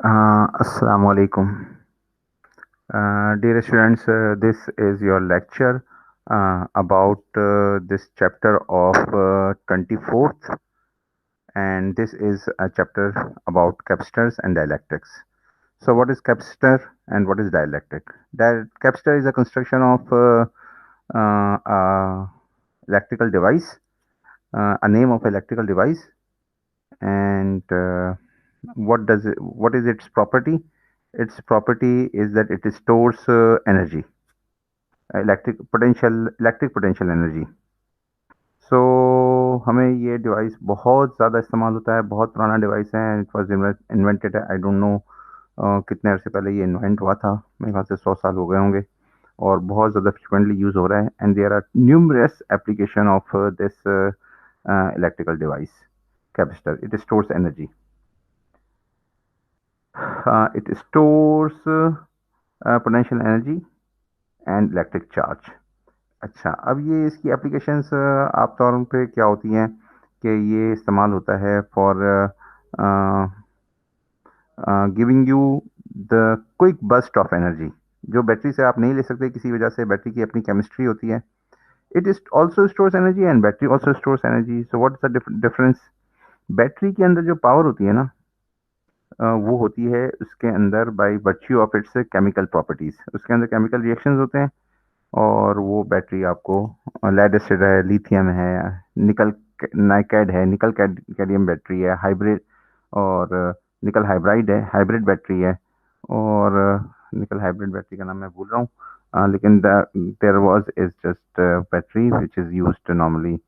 Assalamu alaikum. Dear students, this is your lecture about this chapter of 24th, and this is a chapter about capacitors and dielectrics. So, what is capacitor and what is dielectric? Capacitor is a construction of electrical device, a name of electrical device, and what is its property? Its property is that it stores energy, electric potential energy. So हमें ये device बहुत ज़्यादा इस्तेमाल होता है, बहुत पुराना device है. It was invented, I don't know कितने अर्से पहले ये इन्वेंट हुआ था. मेरे ख्याल से 100 साल हो गए होंगे और बहुत ज़्यादा फ्रिक्वेंटली यूज़ हो रहा है. And there are numerous application of this electrical device capacitor. It stores energy. It stores potential energy and electric charge. अच्छा, अब ये इसकी एप्लीकेशंस आप तौर पे क्या होती हैं कि ये इस्तेमाल होता है for giving you the quick burst of energy, जो बैटरी से आप नहीं ले सकते किसी वजह से. बैटरी की अपनी केमिस्ट्री होती है. It is also stores energy and battery also stores energy. So what is the difference? Battery के अंदर जो पावर होती है ना, वो होती है उसके अंदर by virtue of its chemical properties. उसके अंदर केमिकल रिएक्शंस होते हैं और वो बैटरी आपको लेड एसिड है, लिथियम है, निकल नाइकेड है, निकल कैडमियम बैटरी है, हाइब्रिड और निकल हाइब्राइड है, हाइब्रिड बैटरी है. और निकल हाइब्रिड बैटरी का नाम मैं भूल रहा हूँ, लेकिन there was is just battery which is used normally.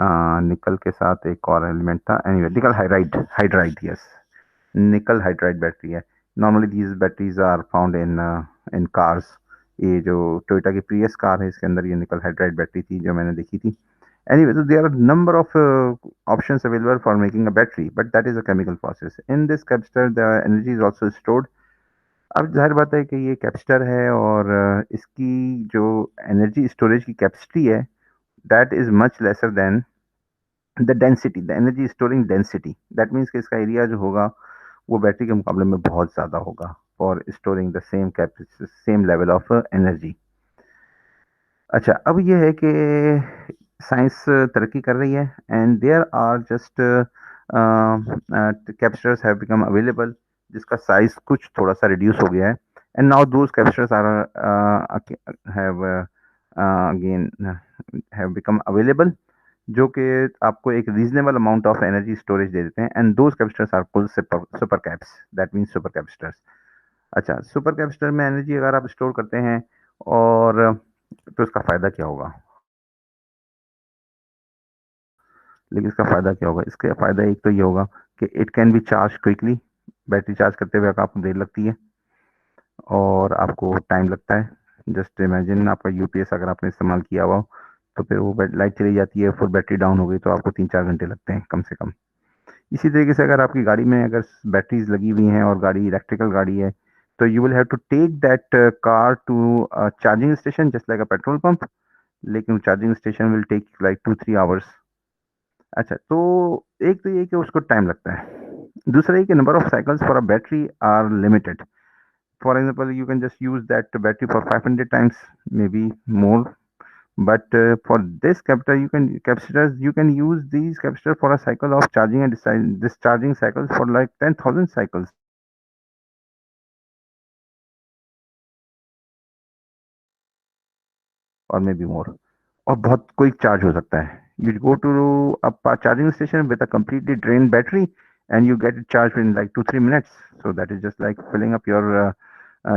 Nickel के साथ एक और एलिमेंट था. Anyway, nickel hydride, yes, nickel hydride battery है. Normally these batteries are found in cars. ये जो टोयोटा की प्रियस कार है, इसके अंदर ये निकल हाइड्राइड बैटरी थी जो मैंने देखी थी. Anyway, so there are a number of options available for making a battery, but that is a chemical process. In this capacitor, the energy is also stored. अब जाहिर बात है कि ये कैपेसिटर है और इसकी जो एनर्जी स्टोरेज की कैपेसिटी है, that is much lesser than the density, the energy storing density. That means कि इसका एरिया जो होगा वो बैटरी के मुकाबले में बहुत ज़्यादा होगा for storing the same level of energy. अच्छा, अब ये है कि साइंस तरक्की कर रही है and there are just captures have become available जिसका साइज कुछ थोड़ा सा रिड्यूस हो गया है. And now those captures are have again have become available, जो कि आपको एक reasonable amount of energy storage दे देते हैं. And those capacitors are called super caps. That means super capacitors. अच्छा, सुपर कैपेसिटर में एनर्जी अगर आप स्टोर करते हैं और तो इसका फ़ायदा क्या होगा? लेकिन इसका फ़ायदा क्या होगा? इसका फ़ायदा एक तो ये होगा कि it can be charge quickly. Battery charge करते हुए आपको देर लगती है और आपको टाइम लगता है. जस्ट इमेजिन आपका यूपीएस अगर आपने इस्तेमाल किया हुआ हो तो फिर वो लाइट चली जाती है, फिर बैटरी डाउन हो गई तो आपको 3-4 घंटे लगते हैं कम से कम. इसी तरीके से अगर आपकी गाड़ी में अगर बैटरीज लगी हुई हैं और गाड़ी इलेक्ट्रिकल गाड़ी है तो you will have to take that car to charging station just like a petrol pump. लेकिन charging station will take like 2-3 hours. अच्छा, तो एक तो ये कि उसको टाइम लगता है. दूसरा ये कि number of cycles for a battery are limited. For example, you can just use that battery for 500 times, maybe more. But for this capacitors, you can use these capacitors for a cycle of charging and discharging cycles for like 10,000 cycles or maybe more. और बहुत quick charge हो सकता है. You go to a charging station with a completely drained battery and you get it charged in like 2-3 minutes. So that is just like filling up your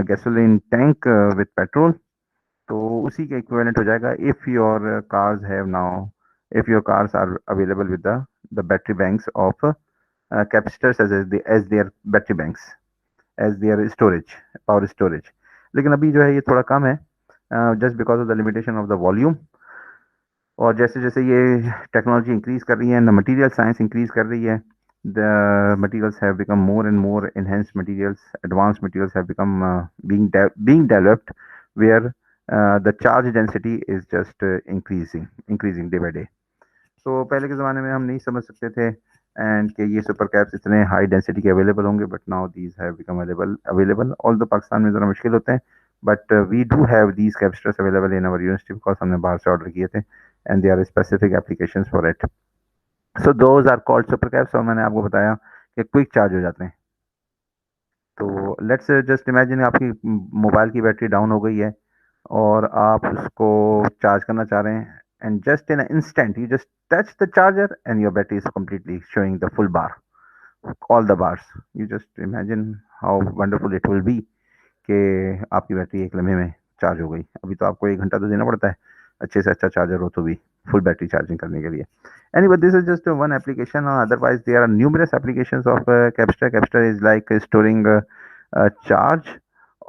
gasoline tank with petrol. तो उसी के equivalent हो जाएगा if your cars have now, if your cars are available with the battery banks of capacitors as their battery banks, as their storage, power storage. लेकिन अभी जो है ये थोड़ा कम है just because of the limitation of the volume. और जैसे जैसे ये टेक्नोलॉजी इंक्रीज कर रही है, द मटेरियल साइंस इंक्रीज कर रही है, the materials have become more and more enhanced materials, advanced materials have become being developed where the charge density is just increasing day by day. तो पहले के ज़माने में हम नहीं समझ सकते थे एंड कि ये सुपर कैप्स इतने हाई डेंसिटी के अवेलेबल होंगे, but now these have become available although Pakistan में ज़रा मुश्किल होते हैं, but we do have these capacitors available in our university because हमने बाहर से ऑर्डर किए थे and they are specific applications for it. So those are called super caps, और मैंने आपको बताया कि क्विक चार्ज हो जाते हैं। तो लेट्स जस्ट इमेजिन आपकी मोबाइल की बैटरी डाउन हो गई है और आप उसको चार्ज करना चाह रहे हैं, and just in a instant you just touch the charger and your battery is completely showing the full bar, all the bars. You just imagine how wonderful it will be कि आपकी battery एक लम्हे में charge हो गई। अभी तो आपको 1 घंटा तो देना पड़ता है अच्छे से अच्छा चार्जर हो तो भी फुल बैटरी चार्जिंग करने के लिए। Anyway, this is just one application. Otherwise, there are numerous applications of Capster. Capster is like storing charge,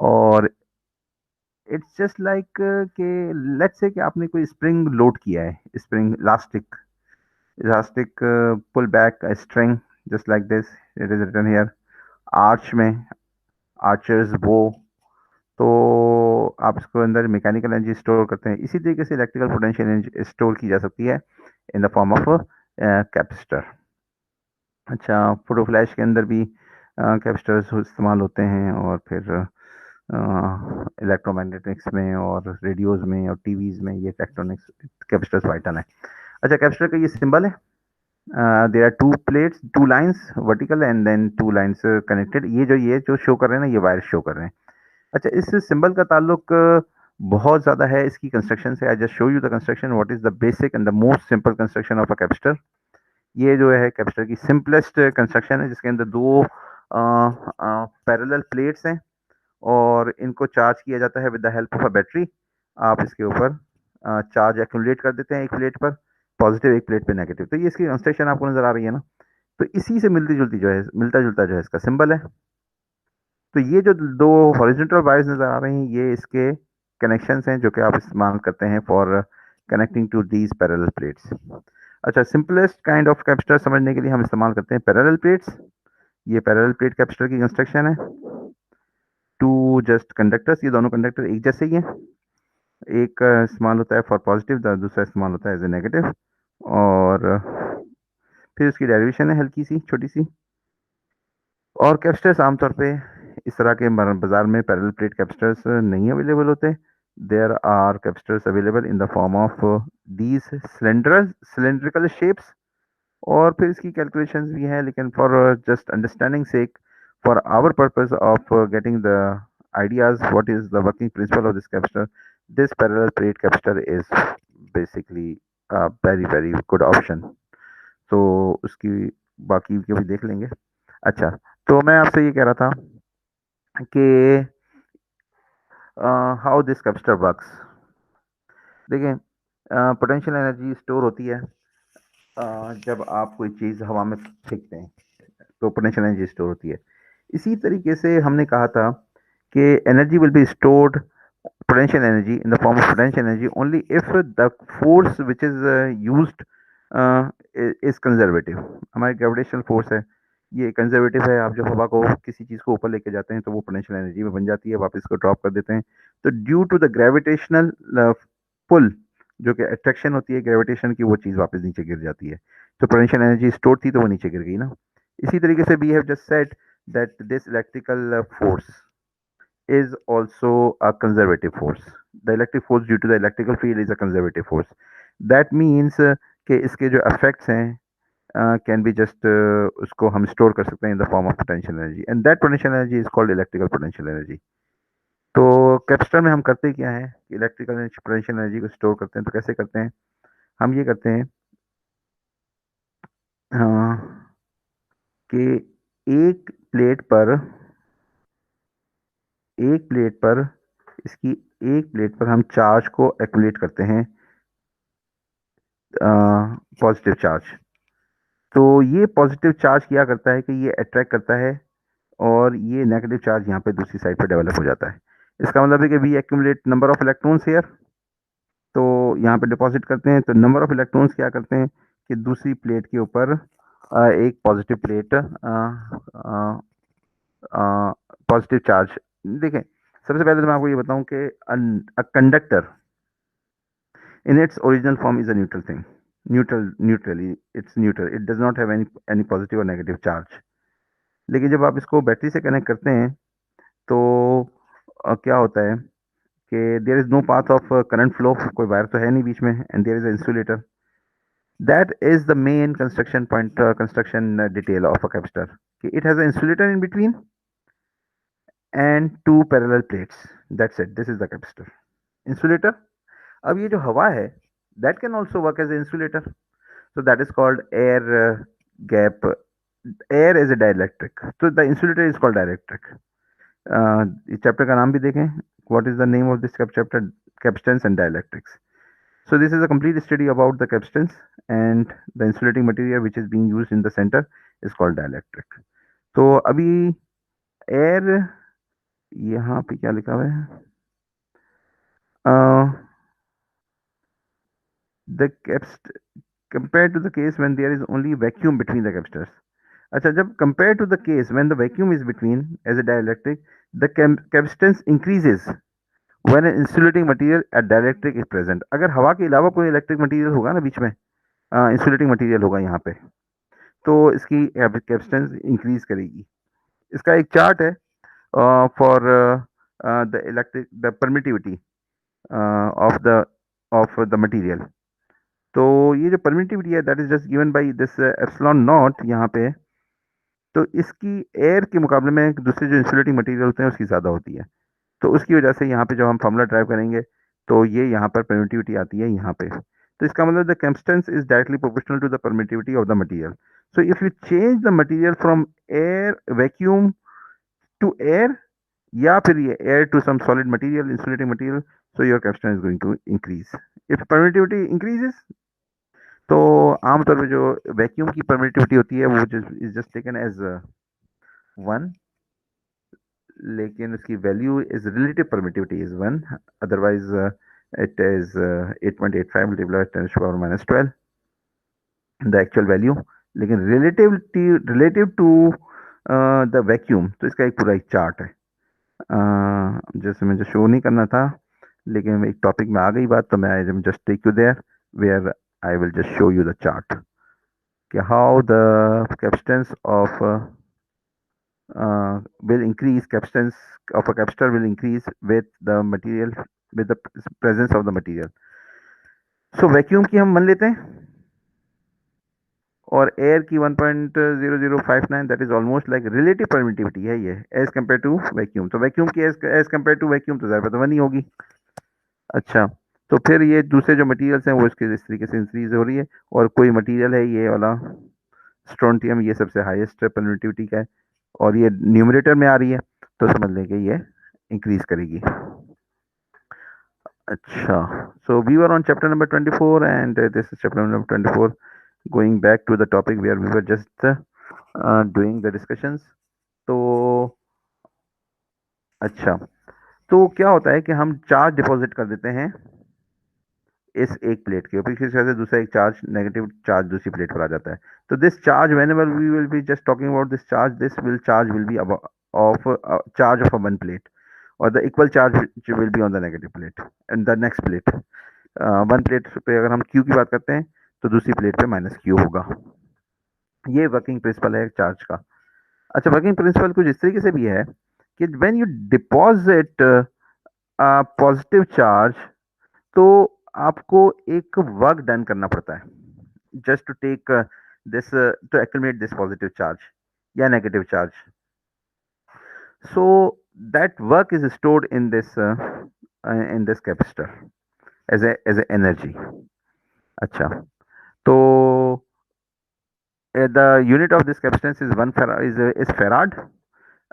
और इट्स जस्ट लाइक कि लेट्स से कि आपने कोई स्प्रिंग लोड किया है, spring elastic elastic pull back string just like this, it is written here arch में, archers वो। तो आप इसको अंदर मैकेनिकल एनर्जी स्टोर करते हैं, इसी तरीके से इलेक्ट्रिकल पोटेंशियल एनर्जी स्टोर की जा सकती है इन द फॉर्म ऑफ कैपेसिटर। अच्छा, फोटो फ्लैश के अंदर भी कैपेसिटर्स इस्तेमाल होते हैं, और फिर इलेक्ट्रोमैग्नेटिक्स में और रेडियोज में और टीवीज में ये इलेक्ट्रॉनिक्स कैपेसिटर्स वाइटल है। अच्छा, कैपेसिटर का ये सिंबल है, there are two plates, two lines vertical and then two lines connected. ये जो शो कर रहे हैं ना, ये वायर शो कर रहे हैं। अच्छा, इस सिंबल का ताल्लुक बहुत ज़्यादा है इसकी कंस्ट्रक्शन से। आई just show you the construction, what is the basic and the most simple construction of a capacitor. ये जो है कैपेसिटर की सिंपलेस्ट कंस्ट्रक्शन है, जिसके अंदर दो पैरेलल प्लेट्स हैं और इनको चार्ज किया जाता है with the help of a battery. आप इसके ऊपर चार्ज एक्यूमुलेट कर देते हैं एक प्लेट पर पॉजिटिव, एक प्लेट पे नेगेटिव। तो ये इसकी कंस्ट्रक्शन आपको नजर आ रही है ना, तो इसी से मिलती जुलती जो है, मिलता जुलता जो है इसका सिंबल है। तो ये जो दो हॉरिजॉन्टल वायर्स नजर आ रही हैं, ये इसके कनेक्शंस हैं जो कि आप इस्तेमाल करते हैं for connecting to these parallel plates. अच्छा, सिंपलेस्ट काइंड ऑफ कैपेसिटर समझने के लिए हम इस्तेमाल करते हैं पैरेलल प्लेट्स। ये पैरेलल प्लेट कैपेसिटर की कंस्ट्रक्शन है। टू जस्ट कंडक्टर्स, ये दोनों कंडक्टर एक जैसे ही हैं, एक इस्तेमाल होता है फॉर पॉजिटिव, दूसरा इस्तेमाल होता है एज ए नेगेटिव। और फिर उसकी डेरिवेशन है हल्की सी, छोटी सी। और कैपेसिटर्स आमतौर पे इस तरह के बाजार में पैरेलल प्लेट कैपेसिटर्स नहीं अवेलेबल होते। There are capacitors available in the form of these cylindrical shapes. और फिर इसकी कैलकुलेशंस भी हैं, लेकिन for just understanding sake, for our purpose of getting the ideas what is the working principle of this capacitor, this parallel plate capacitor is basically a very good option। तो उसकी बाकी के भी देख लेंगे। अच्छा, तो मैं आपसे ये कह रहा था कि हाउ दिस कैपेसिटर वर्क्स। देखिए, पोटेंशियल एनर्जी स्टोर होती है जब आप कोई चीज़ हवा में फेंकते हैं, तो पोटेंशियल एनर्जी स्टोर होती है। इसी तरीके से हमने कहा था कि energy will be stored, potential energy in the form of potential energy only if the force which is used is conservative। हमारी ग्रेविटेशनल फोर्स है, ये कंजर्वेटिव है। आप जब हवा को किसी चीज़ को ऊपर लेके जाते हैं तो वो पोटेंशियल एनर्जी में बन जाती है, वापस को ड्रॉप कर देते हैं। तो due to the gravitational pull, जो कि अट्रैक्शन होती है ग्रेविटेशन की, वो चीज़ वापस नीचे गिर जाती है। तो पोटेंशियल एनर्जी स्टोर थी तो वो नीचे गिर गई ना। इसी तरीके से we have just said that this electrical force is also a conservative force. The electric force due to the electrical field is a conservative force. That means कि इसके जो effects हैं can be just उसको हम store कर सकते हैं in the form of potential energy, and that potential energy is called electrical potential energy। तो कैपेसिटर में हम करते क्या है कि इलेक्ट्रिकल पोटेंशियल एनर्जी को स्टोर करते हैं। तो कैसे करते हैं? हम ये करते हैं कि एक प्लेट पर इसकी एक प्लेट पर हम चार्ज को एक्यूमुलेट करते हैं, पॉजिटिव चार्ज। तो ये पॉजिटिव चार्ज क्या करता है कि ये अट्रैक्ट करता है, और ये नेगेटिव चार्ज यहाँ पे दूसरी साइड पे डेवलप हो जाता है। इसका मतलब है कि we accumulate number of electrons here, तो यहाँ पे डिपॉजिट करते हैं। तो नंबर ऑफ इलेक्ट्रॉन्स क्या करते हैं कि दूसरी प्लेट के ऊपर एक पॉजिटिव प्लेट, पॉजिटिव चार्ज। देखें, सबसे पहले तो मैं आपको ये बताऊं कि conductor in its original form is a neutral thing. Neutrally, it's neutral, it does not have any positive और नेगेटिव चार्ज। लेकिन जब आप इसको बैटरी से कनेक्ट करते हैं तो क्या होता है कि there is no path of current flow, कोई वायर तो है नहीं बीच में, and there is insulator. That is the main construction point, construction detail of a capacitor, कि it has a insulator in between and two parallel plates, that's it, this is the capacitor. Insulator, अब ये जो हवा है that can also work as a insulator, so that is called air gap. Air is a dielectric, so the insulator is called dielectric. इस chapter का नाम भी देखें, what is the name of this chapter? Capacitance and dielectrics. So this is a complete study about the capacitance, and the insulating material which is being used in the center is called dielectric. तो अभी air, यहाँ पे क्या लिखा हुआ है, the capacitance compared to the case when there is only vacuum between the capacitors. अच्छा, जब compared to the case when the vacuum is between as a dielectric, the capacitance increases when an insulating material at dielectric is present. अगर हवा के अलावा कोई electric material होगा ना बीच में, इंसुलेटिंग मटेरियल होगा यहाँ पे, तो इसकी कैपेसिटेंस इंक्रीज करेगी। इसका एक चार्ट है for the electric the permittivity of the material. तो ये जो परमिटिविटी है that is just given by this epsilon not यहाँ पे, तो इसकी एयर के मुकाबले में दूसरे जो इंसुलेटिंग मटेरियल होते हैं उसकी ज़्यादा होती है। तो उसकी वजह से यहाँ पे जब हम फॉर्मूला ड्राइव करेंगे तो ये यहाँ पर परमिटिविटी आती है यहाँ पे। तो इसका मतलब the capacitance is directly proportional to the permittivity of the material. So if you change the material from air vacuum to air, या फिर ये air to some solid material, insulating material, so your capacitance is going to increase if permittivity increases. तो आमतौर पे जो vacuum की permittivity होती है वो इज जस्ट टेकन एज 1, लेकिन उसकी value is relative permittivity is 1, otherwise it is 8.85 multiply 10⁻⁻12 the actual value. लेकिन रिलेटिव टू द वैक्यूम, तो इसका एक पूरा एक चार्ट है। जैसे मुझे शो नहीं करना था, लेकिन एक टॉपिक में आ गई बात, तो मैं I just take you there where I will just show you the chart. Okay, how the capacitance of will increase. Capacitance of a capacitor will increase with the material, with the presence of the material. So vacuum की हम मान लेते हैं, और air की 1.0059, that is almost like relative permittivity है ये as compare to vacuum. तो वैक्यूम की एज कम्पेयर टू वैक्यूम तो ज़्यादा तो 1 ही होगी। अच्छा, तो फिर ये दूसरे जो मटेरियल्स हैं वो इसके इस तरीके से इंक्रीज हो रही है, और कोई मटेरियल है ये वाला स्ट्रोंटियम, ये सबसे हाईएस्ट परमिटिविटी का है, और ये न्यूमरेटर में आ रही है, तो समझ लें कि ये इंक्रीज करेगी। अच्छा, so we were on chapter number 24 and this is chapter number 24, going back to the topic where we were just doing the discussions. तो अच्छा, तो क्या होता है कि हम चार्ज डिपॉजिट कर देते हैं इस एक प्लेट के ऊपर, किसी वजह से दूसरा एक चार्ज, नेगेटिव चार्ज दूसरी प्लेट पर आ जाता है। तो this charge, whenever we will be just talking about this charge, this will charge will be of charge of a one plate, और the equal charge will be on the negative plate and the next plate. One plate पे अगर हम Q की बात करते हैं तो दूसरी प्लेट पे माइनस क्यू होगा। ये वर्किंग प्रिंसिपल है चार्ज का। अच्छा, वर्किंग प्रिंसिपल कुछ इस तरीके से भी है कि when you deposit positive charge, तो आपको एक वर्क डन करना पड़ता है just to take this to accumulate this positive charge या negative charge. So that work is stored in this capacitor as a energy. अच्छा, तो the unit of this capacitance is is farad,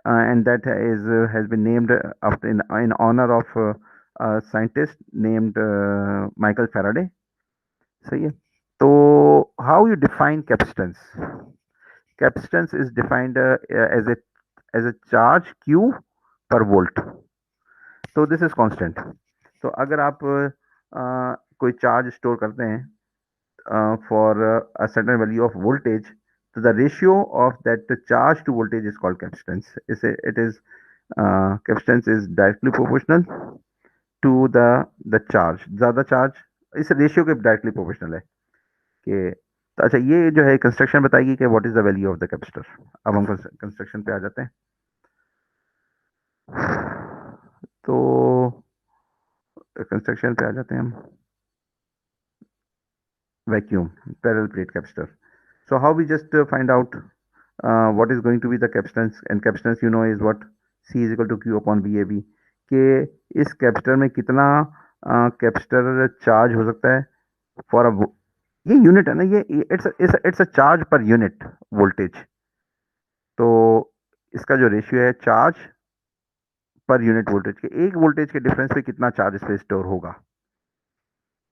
and that is has been named after in honor of a scientist named Michael Faraday. सही है। तो how you define capacitance? Capacitance is defined as a charge Q per volt. तो this is constant. तो अगर आप कोई charge store करते हैं for a certain value of voltage, so the ratio of that charge to voltage is called capacitance. Capacitance is directly proportional to the charge. ज़्यादा charge इस ratio के directly proportional है। कि तो अच्छा ये जो है कंस्ट्रक्शन बताएगी कि what is the value of the capacitor. अब हम कंस्ट्रक्शन पे आ जाते हैं। तो कंस्ट्रक्शन पे आ जाते हैं हम। Vacuum parallel plate capacitor. So how we just find out what is going to be the capacitance, and capacitance you know is what C is equal to Q upon VAB, कि इस capacitor में कितना capacitor charge हो सकता है for a, ये unit है ना, ये it's a charge per unit voltage. तो इसका जो रेशियो है चार्ज पर यूनिट वोल्टेज के, एक वोल्टेज के डिफरेंस पे कितना चार्ज इस पे स्टोर होगा,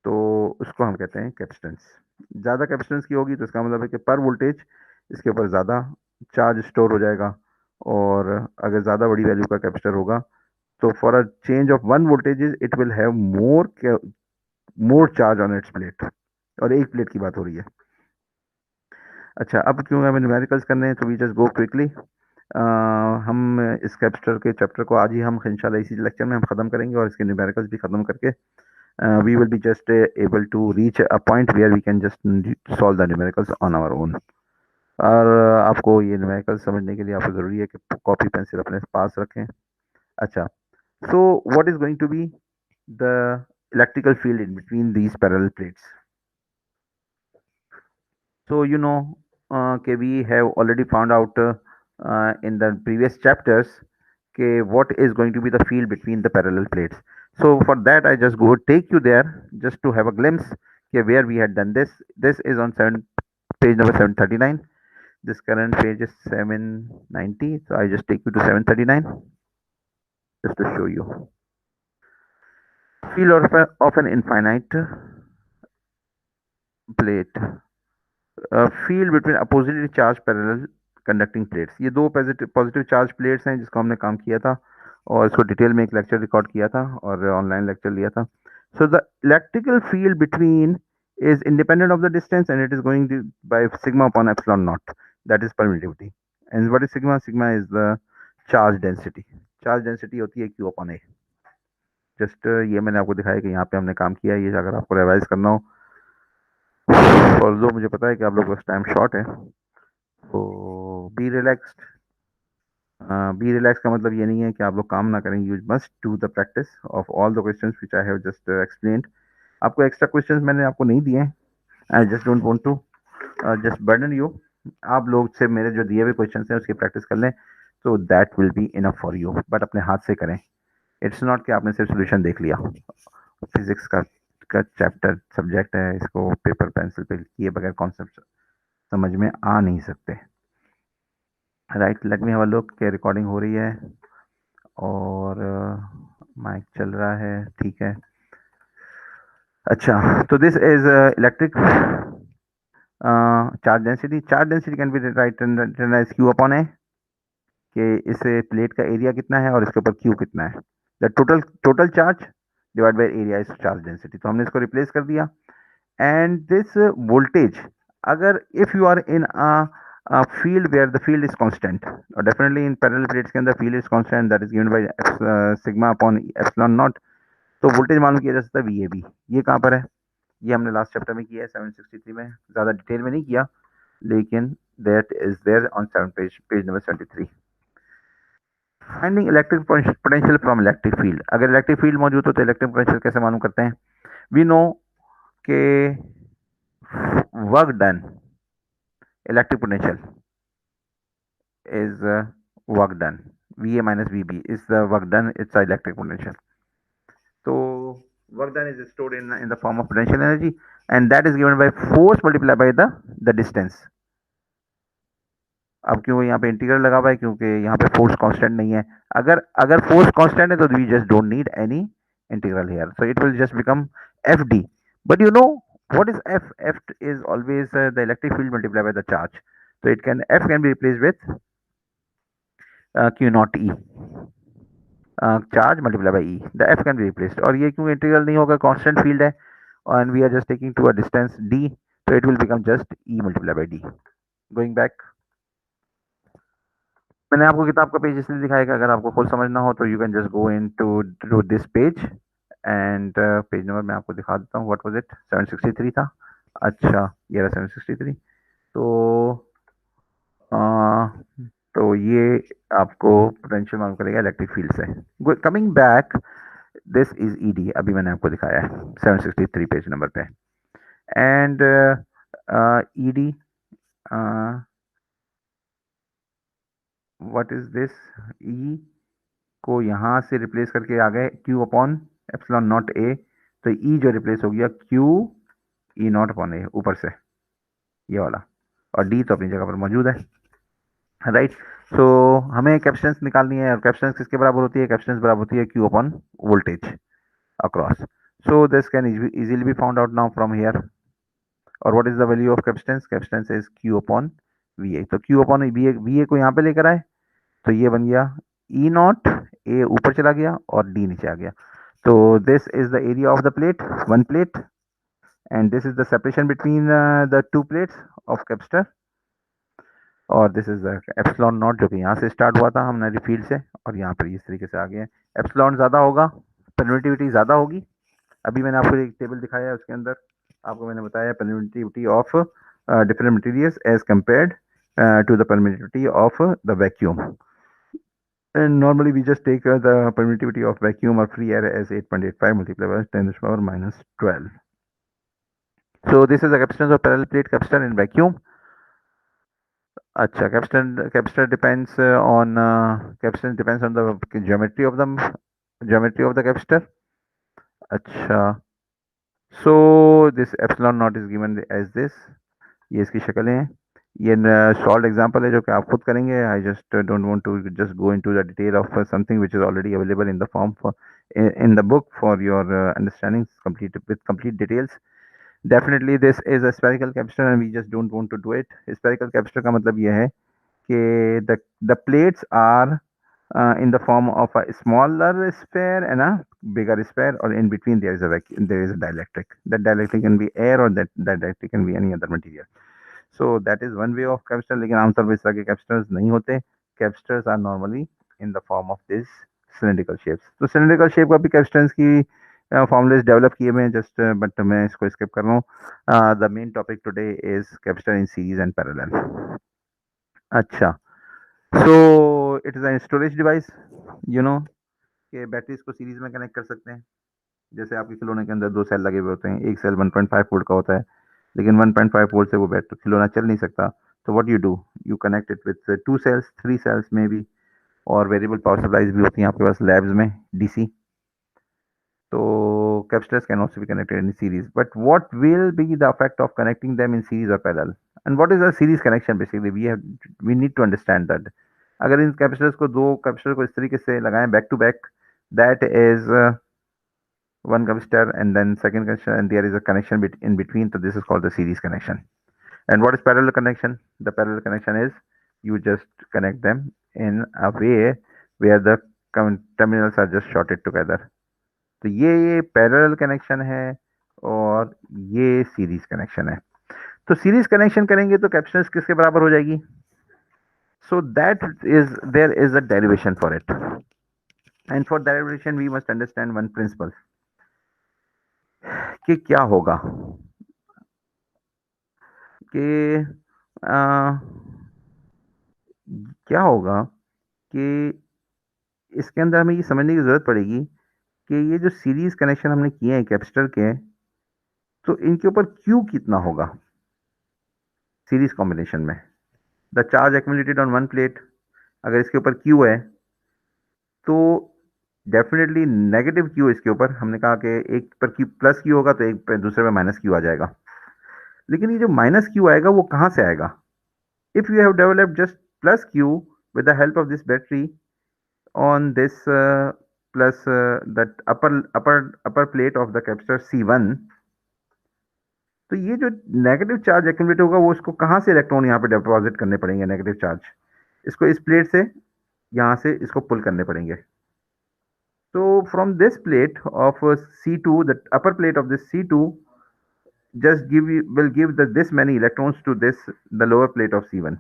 तो उसको हम कहते हैं कैपेसिटेंस। ज़्यादा कैपेसिटेंस की होगी तो इसका मतलब है कि पर वोल्टेज इसके ऊपर ज़्यादा चार्ज स्टोर हो जाएगा, और अगर ज़्यादा बड़ी वैल्यू का कैपेसिटर होगा तो for a change of one voltage it will have more charge on it's plate, और एक प्लेट की बात हो रही है। अच्छा, अब क्यों हमें न्यूमेरिकल्स करने हैं तो वी जस्ट गो क्विकली। हम इस कैपेसिटर के चैप्टर को आज ही हम इंशाल्लाह इसी लेक्चर में हम ख़त्म करेंगे, और इसके न्यूमेरिकल्स भी ख़त्म करके we will be just able to reach a point where we can just solve the numericals on our own. और आपको ये न्यूमेरिकल्स समझने के लिए आपको ज़रूरी है कि कॉपी पेंसिल अपने पास रखें। अच्छा, so what is going to be the electrical field in between these parallel plates? So you know, okay, we have already found out in the previous chapters okay, what is going to be the field between the parallel plates. So for that, I just go take you there just to have a glimpse okay, where we had done this. This is on page number 739. This current page is 790. So I just take you to 739 just to show you. Field of an infinite plate. Field between oppositely charge parallel conducting plates, ये दो positive charge plates हैं जिसको हमने काम किया था, और इसको डिटेल में एक लेक्चर रिकॉर्ड किया था और ऑनलाइन लेक्चर लिया था। So the electrical field between is independent of the distance and it is going by sigma upon epsilon naught, that is permittivity. And what is sigma? Sigma is the charge density. Charge density होती है Q upon A। Just ये मैंने आपको दिखाया कि यहाँ पे हमने काम किया है, ये अगर आपको रिवाइज करना हो, और जो मुझे पता है कि आप लोगों का टाइम शॉर्ट है, तो बी रिलैक्स्ड। बी रिलैक्स का मतलब ये नहीं है कि आप लोग काम ना करें, you must do the practice of all the questions which I have just explained. आपको एक्स्ट्रा क्वेश्चंस मैंने आपको नहीं दिए हैं, I just don't want to just burden you. आप लोग से मेरे जो दिए हुए क्वेश्चंस हैं उसकी प्रैक्टिस कर लें, तो that will be enough for you, but अपने हाथ से करें। इट्स नॉट कि आपने सिर्फ सोल्यूशन देख लिया। फिजिक्स का चैप्टर सब्जेक्ट है, इसको पेपर पेंसिल पे किए बगैर कॉन्सेप्ट समझ में आ नहीं सकते। Right, let me have a look कि रिकॉर्डिंग हो रही है और माइक चल रहा है, ठीक है। अच्छा, तो this is electric charge density. Charge density can be written as Q upon A, कि इस प्लेट का एरिया कितना है और इसके ऊपर क्यू कितना है, the total charge divide by area is charge density. तो हमने इसको रिप्लेस कर दिया। एंड दिस वोल्टेज, अगर if you are in a field where the field is constant, or definitely in parallel plates के अंदर field is constant, that is given by sigma upon epsilon naught, तो voltage मालूम किया जा सकता है VAB। ये कहाँ पर है? ये हमने लास्ट चैप्टर में किया है 763 में, ज़्यादा डिटेल में नहीं किया, लेकिन that is there on page number 73। Finding electric potential from electric field. अगर इलेक्ट्रिक फील्ड मौजूद हो तो इलेक्ट्रिक पोटेंशियल कैसे मालूम करते हैं? वी नो के work done, electric potential is work done, VA minus VB is the work done, it's the electric potential. So work done is stored in the form of potential energy, and that is given by force multiplied by the distance. अब क्यों यहाँ पे integral लगा हुआ है? क्योंकि यहाँ पे फोर्स कांस्टेंट नहीं है। अगर फोर्स कांस्टेंट है तो we just don't need any integral here, so it will just become FD। But you know what is F? F is always the electric field multiplied by the charge. So F can be replaced with Q naught E, charge multiplied by E. The F can be replaced. और ये क्यों integral नहीं होगा? Constant field है and we are just taking to a distance D, so it will become just E multiplied by D. Going back, मैंने आपको किताब का पेज इसलिए दिखाया कि अगर आपको फुल समझना हो तो you can just go in to this page, and page number मैं आपको दिखा देता हूँ। What was it? 763 था। अच्छा, ये रहा 763। तो तो ये आपको पोटेंशियल मालूम करेगा इलेक्ट्रिक फील्ड से। Coming back, this is ED, अभी मैंने आपको दिखाया है 763 पेज नंबर पे। And ED, what is this? E को यहाँ से रिप्लेस करके आ गए Q upon epsilon naught A, तो ई जो रिप्लेस हो गया Q E naught upon A ऊपर से, ये वाला, और डी तो अपनी जगह पर मौजूद है, राइट। सो हमें कैपेसिटेंस निकालनी है, और कैपेसिटेंस किसके बराबर होती है? कैपेसिटेंस बराबर होती है Q upon voltage across. So this can easily be found out now from here. और what is the value of capacitance? Capacitance is q upon va। तो q upon va को यहाँ पे लेकर आए, तो ये बन गया ई नॉट, ए ऊपर चला गया और डी नीचे आ गया। तो this is the area of the plate, one plate, and this is the separation between the two plates of capacitor, और this is the epsilon naught जो कि यहाँ से स्टार्ट हुआ था हमारी फील्ड से, और यहाँ पर इस तरीके से आ गए। एप्सिलॉन ज़्यादा होगा, परमिटिविटी ज़्यादा होगी। अभी मैंने आपको एक टेबल दिखाया है, उसके अंदर आपको मैंने बताया permittivity of different materials as compared to the permittivity of the vacuum. And normally we just take the permittivity of vacuum or free air as 8.85 multiplied by 10 to the power minus 12. So this is the capacitance of parallel plate capacitor in vacuum. अच्छा, capacitor depends on capacitance depends on the geometry of the capacitor. अच्छा, so this epsilon naught is given as this, ये इसकी शक्लें हैं। ये solve example है जो कि आप खुद करेंगे। I just don't want to just go into the detail of something which is already available in the form in the book for your understanding complete with complete details. Definitely this is a spherical capacitor and we just don't want to do it. Spherical capacitor का मतलब ये है कि the plates are in the form of a smaller sphere and a bigger sphere, or in between there is a vacuum, there is a dielectric. That dielectric can be air, or that dielectric can be any other material. So that is one way of capacitor, लेकिन आमतौर पर इस तरह के capacitors नहीं होते। Capacitors are normally in the form of this cylindrical shapes. तो cylindrical shape का भी capacitance की formulas डेवलप किए हुए हैं, जस्ट बट मैं इसको स्किप कर रहा हूँ। The main topic today is capacitor in series and parallel. अच्छा, so it is a storage device, you know, कि बैटरीज को सीरीज में कनेक्ट कर सकते हैं। जैसे आपके खिलौने के अंदर दो सेल लगे हुए होते हैं, एक सेल 1.5 वोल्ट का होता है, लेकिन 1.5 वोल्ट से वो बैटरी खिलौना चल नहीं सकता। तो what you do, you connect it with 2 cells, 3 cells में भी, और वेरिएबल पावर सप्लाईज भी होती हैं आपके पास लैब्स में, डीसी। तो capacitors can also be connected in series, but what will be the effect of connecting them in series or parallel? And what is a series connection? Basically we need to understand that अगर इन capacitors को, दो capacitor को इस तरीके से लगाएं back to back, that is one capacitor and then second capacitor, and there is a connection in between, so this is called the series connection. And what is parallel connection? The parallel connection is you just connect them in a way where the terminals are just shorted together. तो ये parallel connection है और ये series connection है। तो series connection करेंगे तो capacitance किसके बराबर हो जाएगी? So that is, there is a derivation for it, and for derivation we must understand one principle, कि क्या होगा कि क्या होगा कि इसके अंदर हमें ये समझने की जरूरत पड़ेगी कि ये जो सीरीज कनेक्शन हमने किए हैं कैपेसिटर के, तो इनके ऊपर क्यू कितना होगा सीरीज कॉम्बिनेशन में। The charge accumulated on one plate, अगर इसके ऊपर क्यू है तो डेफिनेटली नेगेटिव क्यू इसके ऊपर, हमने कहा कि एक पर क्यू प्लस क्यू होगा तो एक पर दूसरे पर माइनस क्यू आ जाएगा। लेकिन ये जो माइनस क्यू आएगा वो कहाँ से आएगा? If you have developed just plus Q with the help of this battery on this plus that upper plate of the capacitor C1, तो ये जो नेगेटिव चार्ज एक्यूमुलेट होगा वो इसको कहाँ से इलेक्ट्रॉन यहाँ पे डिपॉजिट करने पड़ेंगे नेगेटिव चार्ज, इसको इस प्लेट से यहाँ से इसको पुल करने पड़ेंगे। तो from this plate of C2, the upper plate of this C2 just will give this many electrons to this the lower plate of C1।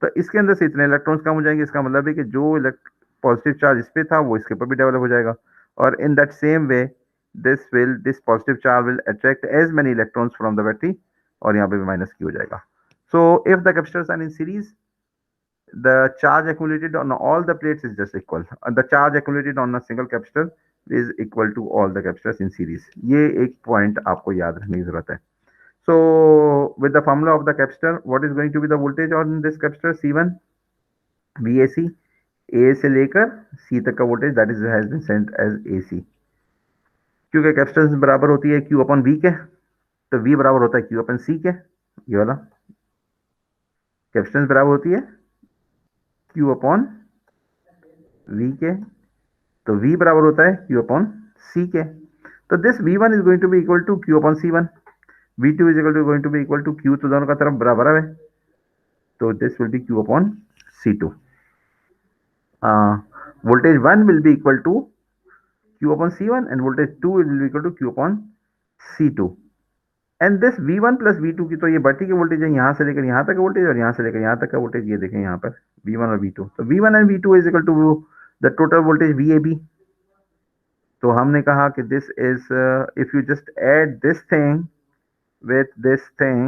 तो इसके अंदर से इतने इलेक्ट्रॉन्स कम हो जाएंगे। इसका मतलब है कि जो पॉजिटिव चार्ज इस पे था वो इसके ऊपर भी डेवलप हो जाएगा, और in that same way this positive charge will attract as many electrons from the battery और यहाँ पे भी माइनस क्यू हो जाएगा. So if the capacitors are in series, the charge accumulated on all the plates is just equal. The charge accumulated on a single capacitor is equal to all the capacitors in series. ये एक point आपको याद रखने की जरूरत है. So with the formula of the capacitor, what is going to be the voltage on this capacitor? C1 VAC. A से लेकर C तक का voltage that is has been sent as AC. क्योंकि कैपेसिटेंस बराबर होती है Q अपन V के, तो V बराबर होता है Q अपन C के. ये वाला कैपेसिटेंस बराबर होती है Q अपॉन V के, तो V बराबर होता है Q अपॉन C के. तो this V1 is going to be equal to Q upon C1. V2 is equal to going to be equal to Q, तो दोनों का तरफ बराबर है, तो this will be Q upon C2. voltage 1 will be equal to Q upon C1 and voltage 2 will be equal to Q upon C2. And this V1 plus V2 की तो ये बैटरी की वोल्टेज है, यहां से लेकर यहां तक का वोल्टेज और यहां से लेकर यहां तक का वोल्टेज. ये देखें यहां पर V1 और V2, तो V1 and V2 is equal to the total voltage VAB. तो हमने कहा कि this is if you just add this thing with this thing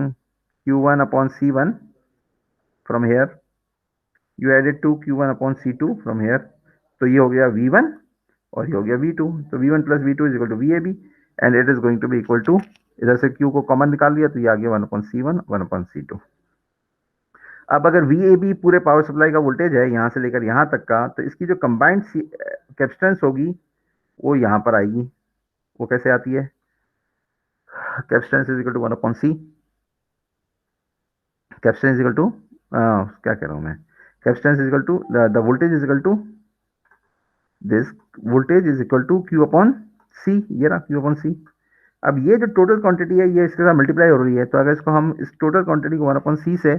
Q1 upon C1 from here, you added to Q1 upon C2 from here, तो ये हो गया V1 और ये हो गया V2. तो V1 plus V2 is equal to VAB and it is going to be equal to, इधर से Q को कॉमन निकाल लिया तो ये आ गया 1/C1 1/C2. अब अगर VAB पूरे पावर सप्लाई का वोल्टेज है यहां से लेकर यहां तक का, तो इसकी जो कंबाइंड कैपेसिटेंस होगी वो यहां पर आएगी. वो कैसे आती है? Capacitance is equal to 1/C. Capacitance is equal to क्या कह रहा हूं मैं, capacitance is equal to the voltage is equal to this voltage is equal to Q upon C. ये रहा Q अपॉन C. अब ये जो टोटल क्वांटिटी है ये इसके साथ मल्टीप्लाई हो रही है, तो अगर इसको हम इस टोटल क्वांटिटी को 1/C से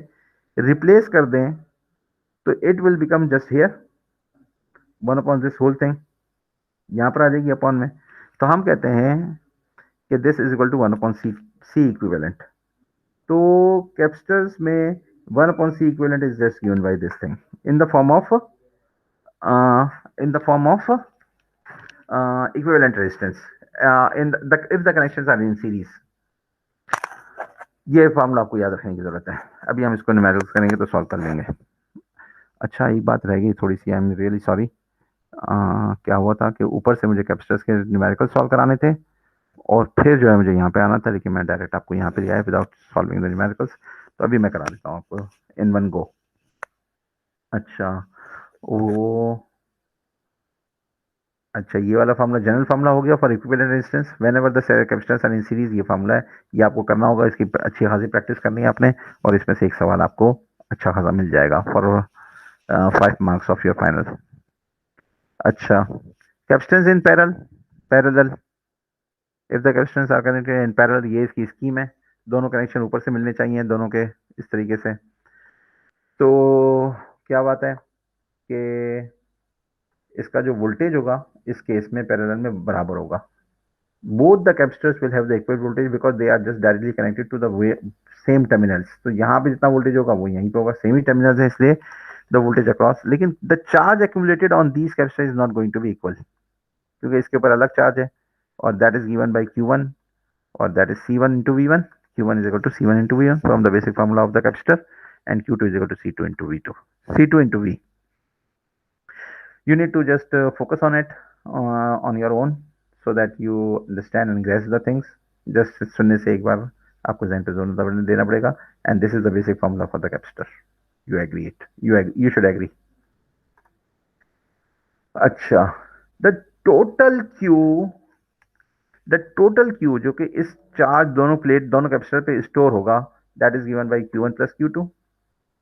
रिप्लेस कर दें तो it will become just here 1/दिस होल थिंग. यहां पर आ जाएगी अपॉन में, तो हम कहते हैं कि this is equal to 1/C equivalent. तो कैपेसिटर्स में 1/C equivalent is just given by this thing in the form of equivalent resistance if the connections are in series. ये फॉर्मूला आपको याद रखने की जरूरत है. अभी हम इसको न्यूमेरिकल्स करेंगे तो सॉल्व कर लेंगे. अच्छा एक बात रह गई थोड़ी सी, आई एम रियली सॉरी. क्या हुआ था कि ऊपर से मुझे कैपेसिटर्स के न्यूमेरिकल सॉल्व कराने थे और फिर जो है मुझे यहाँ पे आना था, लेकिन मैं डायरेक्ट आपको यहाँ पे लिया है विदाउट सॉल्विंग द न्यूमेरिकल्स. तो अभी मैं करा देता हूँ आपको इन वन गो. अच्छा अच्छा ये वाला फार्मूला जनरल फार्मूला हो गया for equivalent resistance whenever the capacitors are in series. ये फार्मूला है, ये आपको करना होगा, इसकी अच्छी खासी प्रैक्टिस करनी है आपने, और इसमें से एक सवाल आपको अच्छा खासा मिल जाएगा for 5 marks of your final. अच्छा capacitance in parallel if the capacitance are connected in parallel, ये इसकी स्कीम है. दोनों कनेक्शन ऊपर से मिलने चाहिए दोनों के इस तरीके से. तो क्या बात है कि इसका जो वोल्टेज होगा इस केस में पैरेलल में बराबर होगा. both the capacitors will have the equal voltage because they are just directly connected to the same terminals. तो यहाँ पे जितना वोल्टेज होगा वो यहीं पे होगा, सेम ही टर्मिनल्स है इसलिए the voltage across. लेकिन the charge accumulated on these capacitors is not going to be equal, क्योंकि इसके ऊपर अलग चार्ज है और that is given by Q1 और that is C1 into V1. Q1 is equal to C1 into V1 from the basic formula of the capacitor, and Q2 is equal to C2 into V2. C2 into V. You need to just focus on it on your own so that you understand and grasp the things. Just सुनने से एक बार आपको जहन पे जोर देना पड़ेगा. And this is the basic formula for the capacitor. You agree it? You should agree. अच्छा, the total Q जो कि इस चार्ज दोनों प्लेट दोनों कैपेसिटर पे स्टोर होगा, that is given by Q1 plus Q2.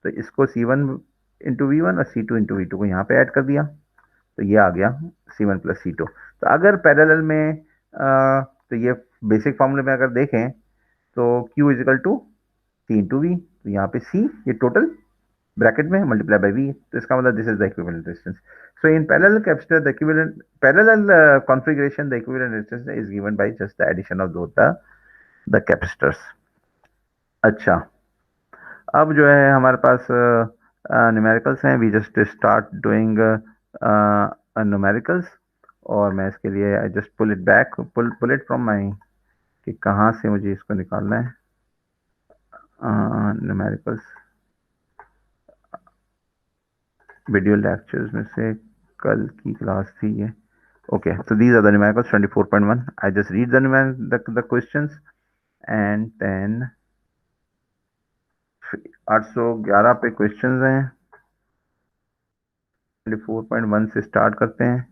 तो इसको C1 into V1 और C2 into V2 को यहाँ पे ऐड कर दिया, तो ये आ गया C1 प्लस C2. तो अगर पैरेलल में तो ये बेसिक फॉर्मूले में अगर देखें तो Q is equal to C into V, तो यहाँ पे C ये टोटल ब्रैकेट में मल्टीप्लाई बाय V, तो इसका मतलब this is the equivalent resistance. So in parallel capacitor the equivalent parallel configuration the equivalent resistance is given by just the addition of both the capacitors. अच्छा अब जो है हमारे पास न्यूमेरिकल्स हैं. We just start doing numericals, और मैं इसके लिए I just pull it from my कि कहाँ से मुझे इसको निकालना है. न्यूमेरिकल्स वीडियो लेक्चर्स में से कल की क्लास थी ये. Okay, so these are the numericals 24.1. I just read the questions and then 811 पे क्वेश्चंस हैं. 24.1 से स्टार्ट करते हैं.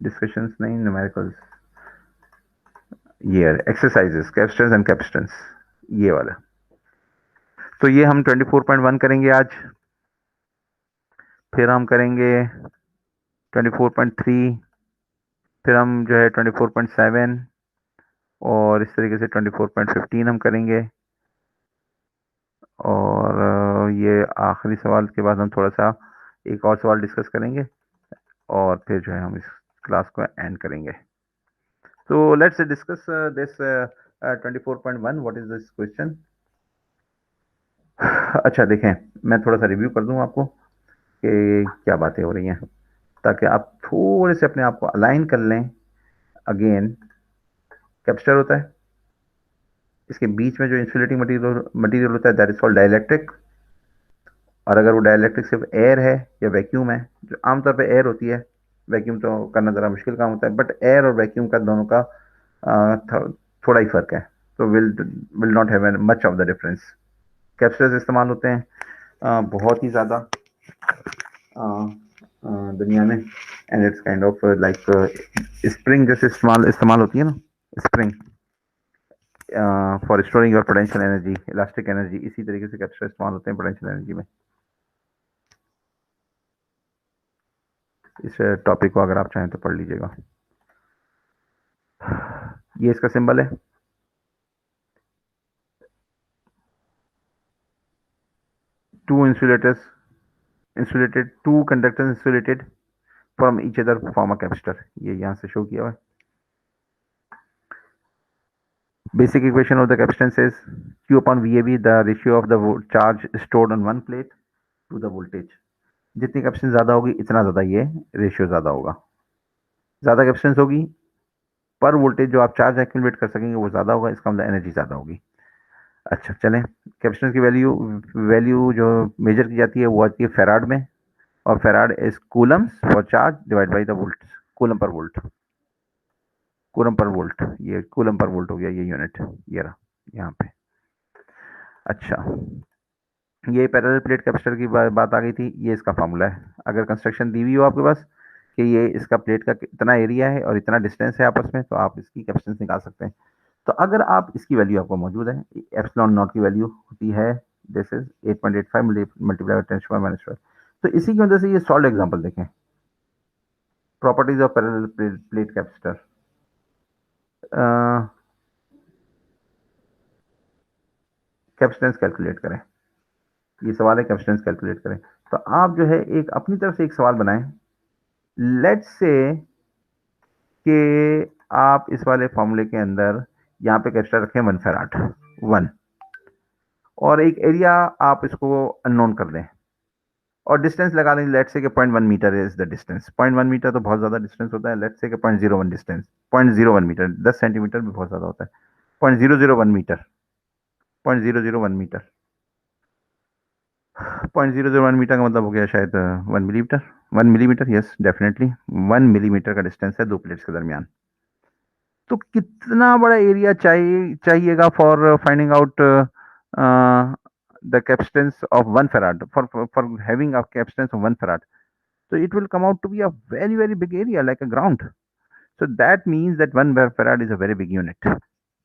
डिस्कशंस नहीं, न्यूमेरिकल्स. ये एक्सरसाइजेस, कैप्स्टन्स एंड कैप्स्टन्स, ये वाला. तो ये हम 24.1 करेंगे आज. फिर हम करेंगे 24.3. फिर हम जो है 24.7 और इस तरीके से 24.15 हम करेंगे. और ये आखिरी सवाल के बाद हम थोड़ा सा एक और सवाल डिस्कस करेंगे और फिर जो है हम इस क्लास को एंड करेंगे. तो let's discuss this 24.1. What is this question. अच्छा देखें, मैं थोड़ा सा रिव्यू कर दूं आपको कि क्या बातें हो रही हैं, ताकि आप थोड़े से अपने आप को अलाइन कर लें. अगेन, कैपेसिटर होता है, इसके बीच में जो इंसुलेटिंग मटेरियल होता है दैट इज कॉल्ड डाइलेक्ट्रिक. और अगर वो डाइलेक्ट्रिक सिर्फ एयर है या वैक्यूम है, जो आमतौर पे एयर होती है, वैक्यूम तो करना ज़रा मुश्किल काम होता है, बट एयर और वैक्यूम का दोनों का थोड़ा ही फर्क है. तो will not have much of the difference. Capsules इस्तेमाल होते हैं बहुत ही ज़्यादा दुनिया में. And it's kind of like spring जैसे इस्तेमाल होती है ना, spring for storing your potential energy, elastic energy. इसी तरीके से कैप्सूल इस्तेमाल होते हैं पोटेंशियल एनर्जी में. इस टॉपिक को अगर आप चाहें तो पढ़ लीजिएगा. ये इसका सिंबल है. Two insulated, two conductors insulated from each other form a capacitor. ये यहाँ से शो किया हुआ है. Basic equation of the capacitance is Q upon VAB, the ratio of the charge stored on one plate to the voltage. जितनी capacitance ज़्यादा होगी इतना ज़्यादा ये रेशियो ज़्यादा होगा. ज़्यादा कैपेसिटेंस होगी, पर वोल्टेज जो आप चार्ज एक्यूमुलेट कर सकेंगे वो ज़्यादा होगा, इसका मतलब एनर्जी ज़्यादा होगी. अच्छा चलें, कैपेसिटेंस की वैल्यू जो मेजर की जाती है वो आती है फेराड में, और farad is Coulomb's for charge divide by the volt. Coulomb per volt, coulomb per volt, ये कूलम पर वोल्ट हो गया ये यूनिट, ये रहा यहाँ पे. अच्छा, ये पैरेलल प्लेट कैपेसिटर की बात आ गई थी. ये इसका फार्मूला है. अगर कंस्ट्रक्शन दी हुई हो आपके पास कि ये इसका प्लेट का इतना एरिया है और इतना डिस्टेंस है आपस में, तो आप इसकी कैपेसिटेंस निकाल सकते हैं. तो अगर आप इसकी वैल्यू आपको मौजूद है, एप्सिलॉन नॉट की वैल्यू होती है दिस इज 8.85 मल्टीप्लाई बाय 10⁻⁻². तो इसी की वजह से ये सॉल्व एग्जांपल देखें. Properties of parallel plate capacitor. Capacitance calculate करें. ये सवाल है, कैपेसिटेंस कैलकुलेट करें. तो आप जो है एक अपनी तरफ से एक सवाल बनाएं. लेट्स से कि आप इस वाले फॉर्मूले के अंदर यहाँ पे कैपेसिटर रखें 1 फैराड 1, और एक एरिया आप इसको अननोन कर दें और डिस्टेंस लगा लें. लेट्स से कि 0.1 metre is the distance. 0.1 metre तो बहुत ज़्यादा डिस्टेंस होता है. लेट्स से कि 0.01 डिस्टेंस, 0.01 मीटर, 10 सेंटीमीटर भी बहुत ज़्यादा होता है. 0.001 मीटर, 0.001 मीटर, 0.001 मीटर का मतलब हो गया शायद 1 millimetre. 1 millimetre, yes definitely 1 millimetre का डिस्टेंस है दो प्लेट्स के दरमियान. तो कितना बड़ा एरिया चाहिएगा for finding out the capacitance of 1 farad, for having a capacitance of 1 farad. So it will come out to be a very, very big area like a ground. So that means that 1 farad is a very big unit.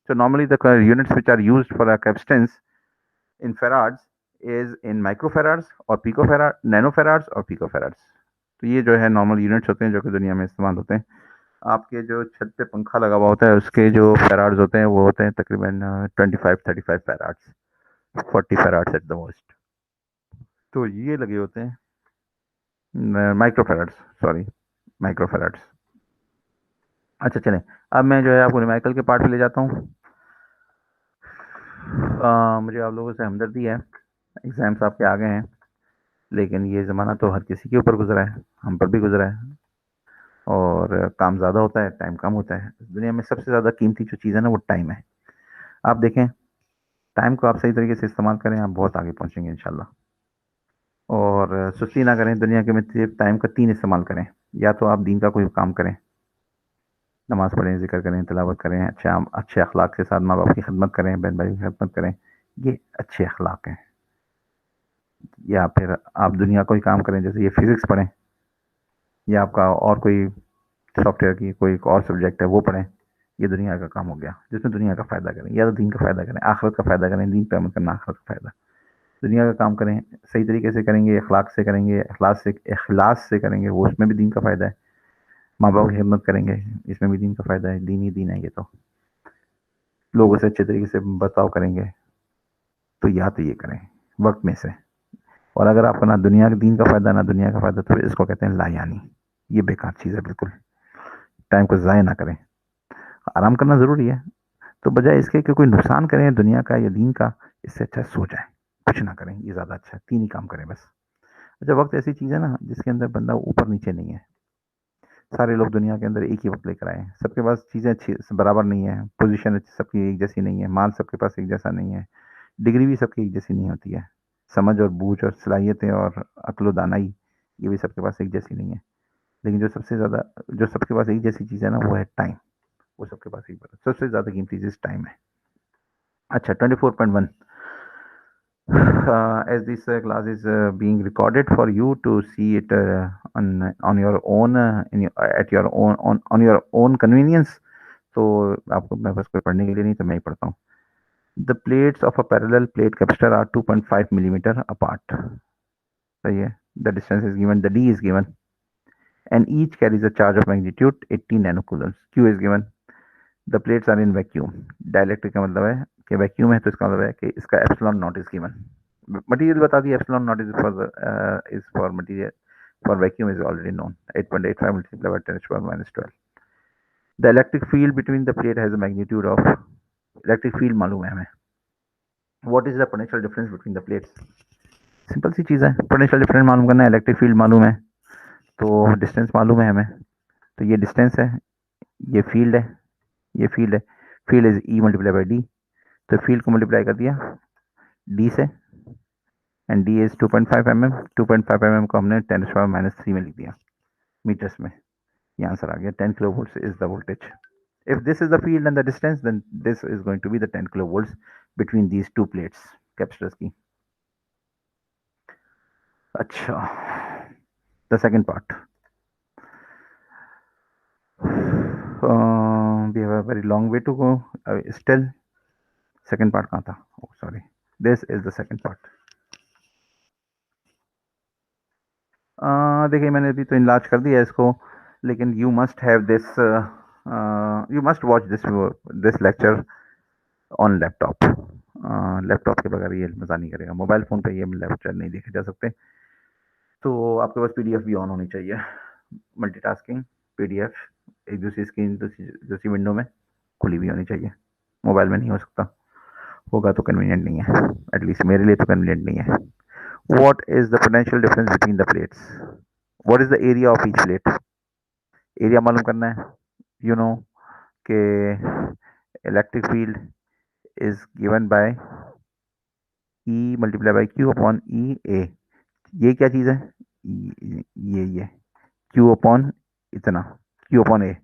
So normally the units which are used for a capacitance in farads is in microfarads or picofarad, nanofarads or picofarads. तो ये जो है normal units होते हैं जो कि दुनिया में इस्तेमाल होते हैं. आपके जो छत पे पंखा लगा हुआ होता है उसके जो फैराड्स होते हैं वो होते हैं तकरीबन 25-35 फैराड्स, 40 फैराड्स एट द मोस्ट. तो ये लगे होते हैं माइक्रोफैराड्स, सॉरी माइक्रोफैराड्स. अच्छा चलें, अब मैं जो है आपको न्यूमेरिकल के पार्ट पे ले जाता हूँ. मुझे आप लोगों से हमदर्दी है, एग्ज़ाम्स आपके आ गए हैं, लेकिन ये ज़माना तो हर किसी के ऊपर गुजरा है, हम पर भी गुजरा है. और काम ज़्यादा होता है, टाइम कम होता है. दुनिया में सबसे ज़्यादा कीमती जो चीज़ है ना वो टाइम है. आप देखें टाइम को आप सही तरीके से इस्तेमाल करें, आप बहुत आगे पहुंचेंगे इंशाल्लाह। और सुस्ती ना करें, दुनिया के में सिर्फ टाइम का 3 इस्तेमाल करें। या तो आप दीन का कोई काम करें, नमाज पढ़ें, जिक्र करें, तिलावत करें, अच्छे अखलाक के साथ माँ बाप की खिदमत करें, बहन भाई की खिदमत करें, ये अच्छे अखलाक हैं। या फिर आप दुनिया कोई काम करें, जैसे ये फिजिक्स पढ़ें, या आपका और कोई सॉफ्टवेयर की कोई एक और सब्जेक्ट है वो पढ़ें। ये दुनिया का काम हो गया जिसमें दुनिया का फ़ायदा करें, या तो दीन का फ़ायदा करें, आखिरत का फ़ायदा करें। दीन पे अमल करना, आखिरत का फ़ायदा। दुनिया का काम करें, सही तरीके से करेंगे, अखलाक से करेंगे, इखलास से करेंगे, वो उसमें भी दीन का फ़ायदा है। माँ बाप की खिदमत करेंगे, इसमें भी दीन का फ़ायदा है। दीन ही दीन है ये तो। लोगों से अच्छे तरीके से बर्ताव करेंगे, तो या तो ये करें वक्त में से। और अगर आपको ना दुनिया के दीन का फ़ायदा ना दुनिया का फ़ायदा, तो इसको कहते हैं लायानी। ये बेकार चीज़ है बिल्कुल। टाइम को ज़ाया ना करें। आराम करना ज़रूरी है, तो बजाय इसके कि कोई नुकसान करें दुनिया का या दीन का, इससे अच्छा सो जाएं, कुछ ना करें, ये ज़्यादा अच्छा है। 3 ही काम करें बस। अच्छा, वक्त ऐसी चीज़ है ना जिसके अंदर बंदा ऊपर नीचे नहीं है। सारे लोग दुनिया के अंदर एक ही वक्त लेकर आए हैं। सबके पास चीज़ें अच्छी बराबर नहीं है, पोजीशन सबकी एक जैसी नहीं है, माल सबके पास एक जैसा नहीं है, डिग्री भी सबकी एक जैसी नहीं होती है, समझ और बूझ और सलाहियतें और अक्ल व दानाई, ये भी सबके पास एक जैसी नहीं है। लेकिन जो सबके पास एक जैसी चीज़ है ना, वो है टाइम। वो सबके पास एक सबसे ज़्यादा कीमती चीज़ टाइम है। अच्छा, 24.1, as this class is being recorded for you to see it on your own, at your own on your own convenience. तो आपको मैं बस कोई पढ़ने के लिए नहीं, तो मैं ही पढ़ता हूँ। The plates of a parallel plate capacitor are 2.5 millimeter apart. सही है। The distance is given, the d is given, and each carries a charge of magnitude 80 nanocoulombs. Q is given. The plates are in vacuum. Dielectric का मतलब है कि vacuum है, तो इसका मतलब है कि इसका epsilon naught is given. Material बता दिया, epsilon naught is for material, for vacuum is already known, 8.85 multiply by 10⁻⁻12। The electric field between the plate has a magnitude of, electric field मालूम है हमें। What is the potential difference between the plates? Simple सी चीज़ है, potential difference मालूम करना है, electric field मालूम है, तो डिस्टेंस मालूम है हमें, तो ये डिस्टेंस है, ये फील्ड है, ये फील्ड है। Field is E multiply by D, तो फील्ड को मल्टीप्लाई कर दिया डी से, and D is 2.5 mm। 2.5 mm को हमने 10⁻³ में लिख दिया मीटर्स में। ये आंसर आ गया। 10 kilo volt is the voltage. If this is the field and the distance, then this is going to be the 10 kilo volt between these two plates capacitors की। अच्छा, the second part, we have a very long way to go still। Second part कहाँ था? oh sorry, this is the second part। देखिए, मैंने अभी तो enlarge कर दिया इसको, लेकिन you must have this, you must watch this lecture on laptop. Laptop के बगैर ये मज़ा नहीं करेगा, मोबाइल फ़ोन पे ये लेक्चर नहीं देखे जा सकते। तो आपके पास पीडीएफ भी ऑन होनी चाहिए। मल्टीटास्किंग, पीडीएफ एक दूसरी स्क्रीन, दूसरी विंडो में खुली भी होनी चाहिए। मोबाइल में नहीं हो सकता, होगा तो कन्वीनियंट नहीं है, एटलीस्ट मेरे लिए तो कन्वीनियंट नहीं है। What is the potential difference between the plates? What is the area of each plate? Area मालूम करना है। यू नो कि electric field is given by E multiply by Q upon E A. ये क्या चीज़ है? ये क्यू अपॉन इतना, क्यू अपॉन ए,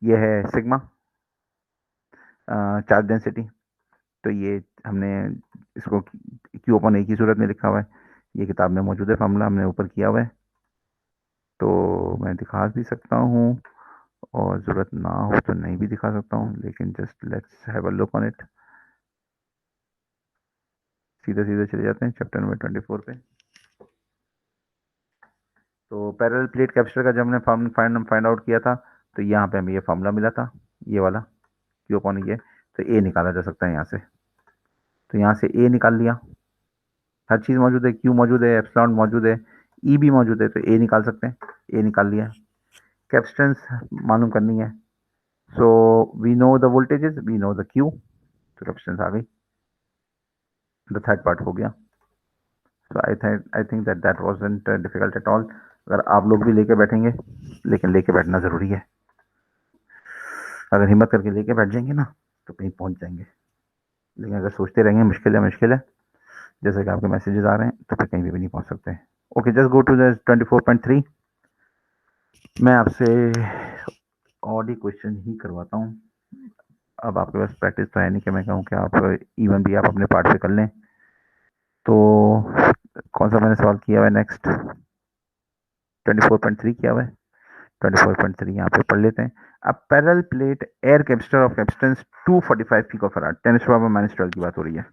ये है सिग्मा चार्ज डेंसिटी। तो ये हमने इसको क्यू अपॉन ए की सूरत में लिखा हुआ है। ये किताब में मौजूद है, फार्मूला हमने ऊपर किया हुआ है, तो मैं दिखा भी सकता हूँ, और ज़रूरत ना हो तो नहीं भी दिखा सकता हूँ, लेकिन just let's have a look on it. सीधे सीधे चले जाते हैं चैप्टर नंबर 24 पे। तो पैरेलल प्लेट कैपेसिटर का जब हमने फाइंड आउट किया था, तो यहाँ पे हमें ये फार्मूला मिला था, ये वाला क्यू अपॉन ये। तो ए निकाला जा सकता है यहाँ से, तो यहाँ से ए निकाल लिया। हर चीज़ मौजूद है, क्यू मौजूद है, एप्सिलॉन मौजूद है, ई भी मौजूद है, तो ए निकाल सकते हैं। ए निकाल लिया। कैपेसिटेंस मालूम करनी है, so we know the voltages, we know the Q, तो कैपेसिटेंस आ गई। द थर्ड पार्ट हो गया। So I think that wasn't difficult at all। अगर आप लोग भी लेके बैठेंगे, लेकिन लेके बैठना ज़रूरी है। अगर हिम्मत करके लेके बैठ जाएंगे ना, तो कहीं पहुंच जाएंगे। लेकिन अगर सोचते रहेंगे मुश्किल है मुश्किल है, जैसे कि आपके मैसेजेस आ रहे हैं, तो फिर कहीं भी नहीं पहुंच सकते। Okay, just go to the 24.3। मैं आपसे और ही क्वेश्चन ही करवाता हूँ। अब आपके पास प्रैक्टिस तो है नहीं कि मैं कहूँ कि आप इवन भी आप अपने पार्ट पे कर लें। तो कौन सा मैंने सवाल किया हुआ है नेक्स्ट? 24.3 किया हुआ है। 24.3 यहाँ पे पढ़ लेते हैं। A parallel plate air capacitor of capacitance 245 picofarad 10⁻⁻12 की बात हो रही है।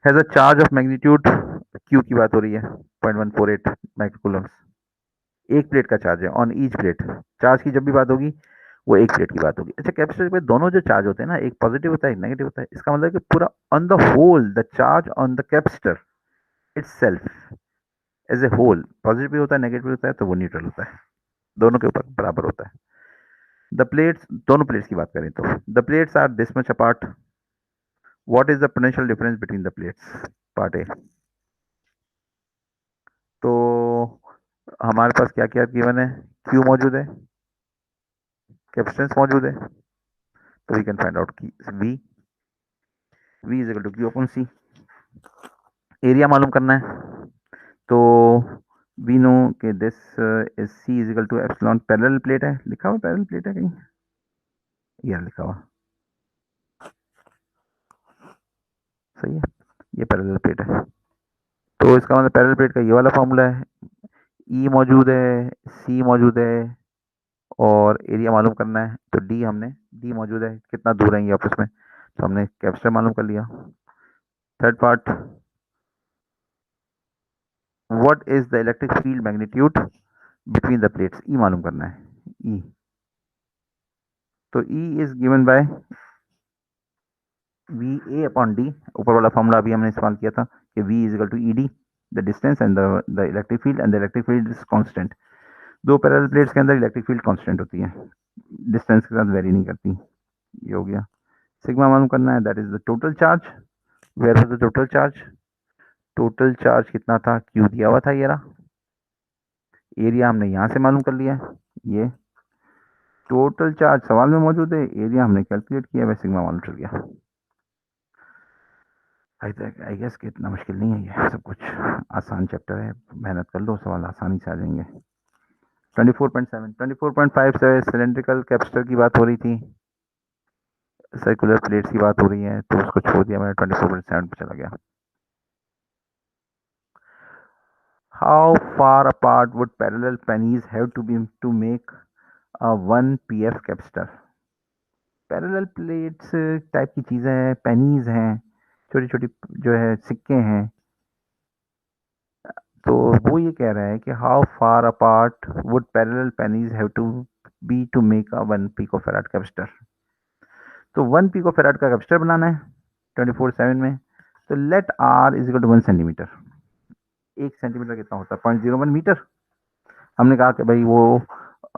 Has a charge of magnitude Q की बात हो रही है 0.148 माइक्रोकूलम्स। एक प्लेट का चार्ज है ऑन ईच प्लेट। चार्ज की जब भी बात होगी वो एक प्लेट की बात होगी। अच्छा, कैपेसिटर पे दोनों जो चार्ज होते हैं ना, एक पॉजिटिव होता है एक नेगेटिव होता है। इसका मतलब कि पूरा on the whole the charge on the capacitor itself as a whole positive भी होता है नेगेटिव भी होता है, तो वो न्यूट्रल होता है, दोनों के ऊपर बराबर होता है। द प्लेट्स, दोनों प्लेट्स की बात करें तो the plates are this much apart. What is the potential difference between the plates? Part A. तो हमारे पास क्या क्या गिवन है? क्यू मौजूद है, कैपेसिटेंस मौजूद है, तो वी कैन फाइंड आउट की V is equal to Q upon C. Area मालूम करना है, तो वी नो कि this is C is equal to epsilon. Parallel plate है, लिखा हुआ पैरेलल प्लेट है कहीं? यार लिखा हुआ सही है, ये पैरेलल प्लेट है। तो इसका मतलब पैरेलल प्लेट का ये वाला फॉर्मूला है। ई मौजूद है, सी मौजूद है, और एरिया मालूम करना है। तो डी मौजूद है, कितना दूर है ये आपस में, तो हमने कैपेसिटर मालूम कर लिया। Third part, what is the electric field magnitude between the plates? E मालूम करना है, ई। तो E is given by V A upon D. ऊपर वाला फॉर्मूला अभी हमने इस्तेमाल किया था कि V is equal to E D, the distance and the electric field, and the electric field is constant. दो पैरेलल प्लेट्स के अंदर इलेक्ट्रिक फील्ड कांस्टेंट होती है, डिस्टेंस के साथ वेरी नहीं करती। ये हो गया। सिग्मा मालूम करना है, that is the total charge. Where was the total charge? Total charge कितना था? क्यू दिया हुआ था ये रहा। एरिया हमने यहां से मालूम कर लिया है, ये टोटल चार्ज सवाल में मौजूद है, एरिया हमने कैलकुलेट किया, वह सिग्मा मालूम चल गया। आई गेस कि इतना मुश्किल नहीं है, ये सब कुछ आसान चैप्टर है, मेहनत कर लो सवाल आसानी से आ जाएंगे। 24.7 24.5 से सिलेंड्रिकल कैपेसिटर की बात हो रही थी, सर्कुलर प्लेट्स की बात हो रही है, तो उसको छोड़ दिया मैंने, 24.7 पे चला गया। How far apart would parallel pennies have to be to make a 1 pf capacitor? Parallel plates type की चीजें हैं, पेनीज हैं, छोटी छोटी जो है सिक्के हैं। तो वो ये कह रहा है कि how far apart would parallel pennies have to be to make a 1 picofarad capacitor. तो 1 पिकोफैराड का कैपेसिटर बनाना है 24/7 में। तो let r is equal to 1 centimetre. 1 centimetre कितना होता है? 0.01 मीटर। हमने कहा कि भाई वो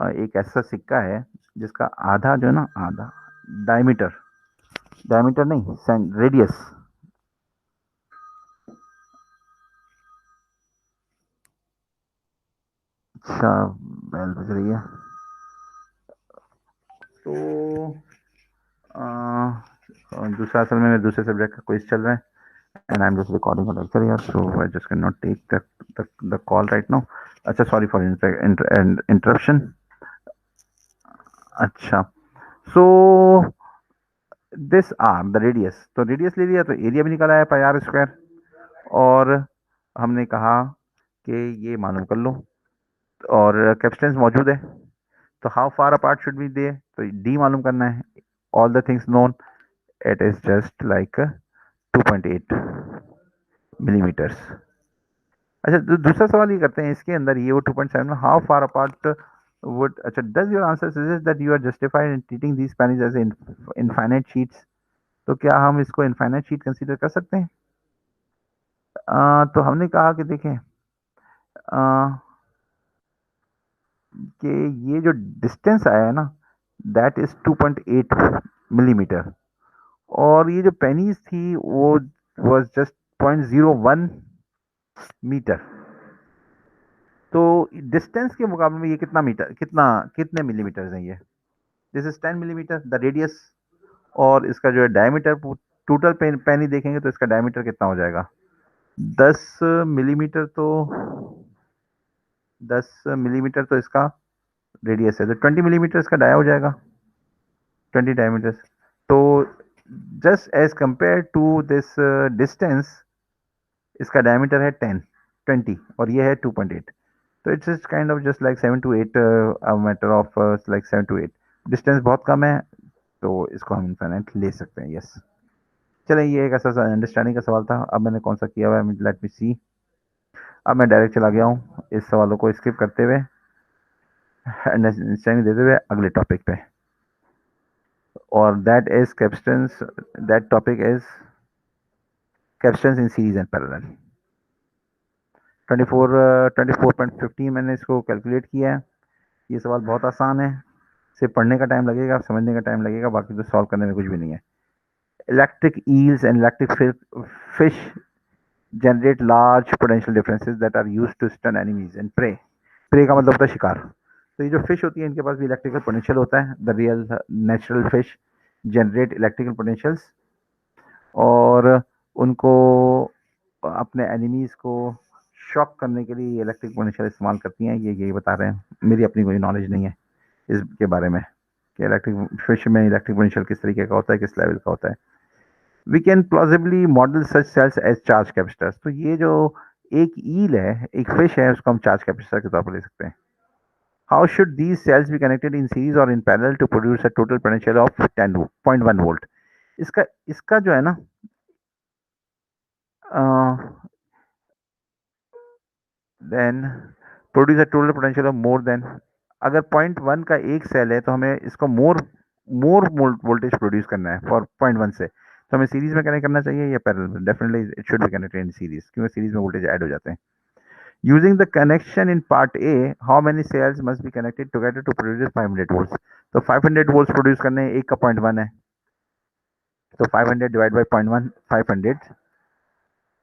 एक ऐसा सिक्का है जिसका आधा जो है ना, आधा डायमीटर, डायमीटर नहीं रेडियस, अच्छा बेल बज रही है। तो दूसरा, असल में दूसरे सब्जेक्ट का क्विज चल रहा है, and I'm just recording a lecture here, so I just cannot take the call right now. अच्छा, sorry for interruption. अच्छा, so this r the radius, तो रेडियस ले लिया तो एरिया भी निकल आया पाई आर स्क्वायर, और हमने कहा कि ये मालूम कर लो, और कैपेसिटेंस मौजूद है। तो how far apart should be they, तो डी मालूम करना है। All the things known, it is just like 2.8 millimetres. अच्छा, दूसरा सवाल ये करते हैं इसके अंदर, ये वो 2.7 हाउ फार अपार्ट वुड, अच्छा, does your answer suggest that you are justified in treating these pennies as infinite sheets? तो क्या हम इसको इनफाइनाइट शीट कंसीडर कर सकते हैं? तो हमने कहा कि देखें कि ये जो डिस्टेंस आया है ना, दैट इज 2.8 मिलीमीटर, और ये जो पेनीज थी वो वाज जस्ट 0.01 मीटर। तो डिस्टेंस के मुकाबले में ये कितना मीटर, कितने मिलीमीटर हैं ये? This is 10 millimetre the radius, और इसका जो है डायमीटर टोटल पेनी देखेंगे तो इसका डायमीटर कितना हो जाएगा, 10 मिलीमीटर। तो 10 मिलीमीटर तो इसका रेडियस है, तो 20 मिलीमीटर इसका डाया हो जाएगा, 20 डायमीटर। तो just as compare to this distance, इसका डायमीटर है 20 और ये है 2.8। तो it's is kind of just like 7 to 8 matter of like 7 to 8। Distance बहुत कम है, तो इसको हम इनफाइनाइट ले सकते हैं। यस, चलिए, ये एक ऐसा अंडरस्टैंडिंग का सवाल था। अब मैंने कौन सा किया हुआ है, लेट मी सी। अब मैं डायरेक्ट चला गया हूँ इस सवालों को स्किप करते हुए, अंडरस्टैंडिंग देते हुए अगले टॉपिक पे, और that is capacitance. That topic is capacitance in series and parallel. 24.15 मैंने इसको कैलकुलेट किया है। ये सवाल बहुत आसान है, सिर्फ पढ़ने का टाइम लगेगा, समझने का टाइम लगेगा, बाकी तो सॉल्व करने में कुछ भी नहीं है। Electric eels and electric fish generate large potential differences that are used to stun enemies and prey। Prey का मतलब होता है शिकार। तो ये जो फिश होती है इनके पास भी इलेक्ट्रिकल पोटेंशियल होता है। The real natural fish generate electrical potentials, और उनको अपने एनिमीज को शॉक करने के लिए इलेक्ट्रिक पोटेंशियल इस्तेमाल करती हैं। ये यही बता रहे हैं, मेरी अपनी कोई नॉलेज नहीं है इसके बारे में कि इलेक्ट्रिक फिश में इलेक्ट्रिक पोटेंशियल किस तरीके का होता है, किस लेवल का होता है। We can plausibly model such cells as charge capacitors. तो ये जो एक ईल है, एक फिश है, उसको हम चार्ज कैपेसिटर के तौर पर ले सकते हैं। How should these cells be connected in series और in parallel to produce a total potential of 10.1 volt. इसका इसका जो है ना, then produce a total potential of more than, अगर 0.1 का एक सेल है तो हमें इसको मोर वोल्टेज प्रोड्यूस करना है फॉर 0.1 से, तो हमें सीरीज में कनेक्ट करना चाहिए या पैरेलल में? Definitely it should be connected in series, क्योंकि सीरीज में वोल्टेज ऐड हो जाते हैं। Using the connection in part A, how many cells must be connected together to produce 500 volts. तो 500 वोल्ट्स प्रोड्यूस करने हैं, एक का 0.1 है, तो 500 डिवाइड बाई 0.1, 500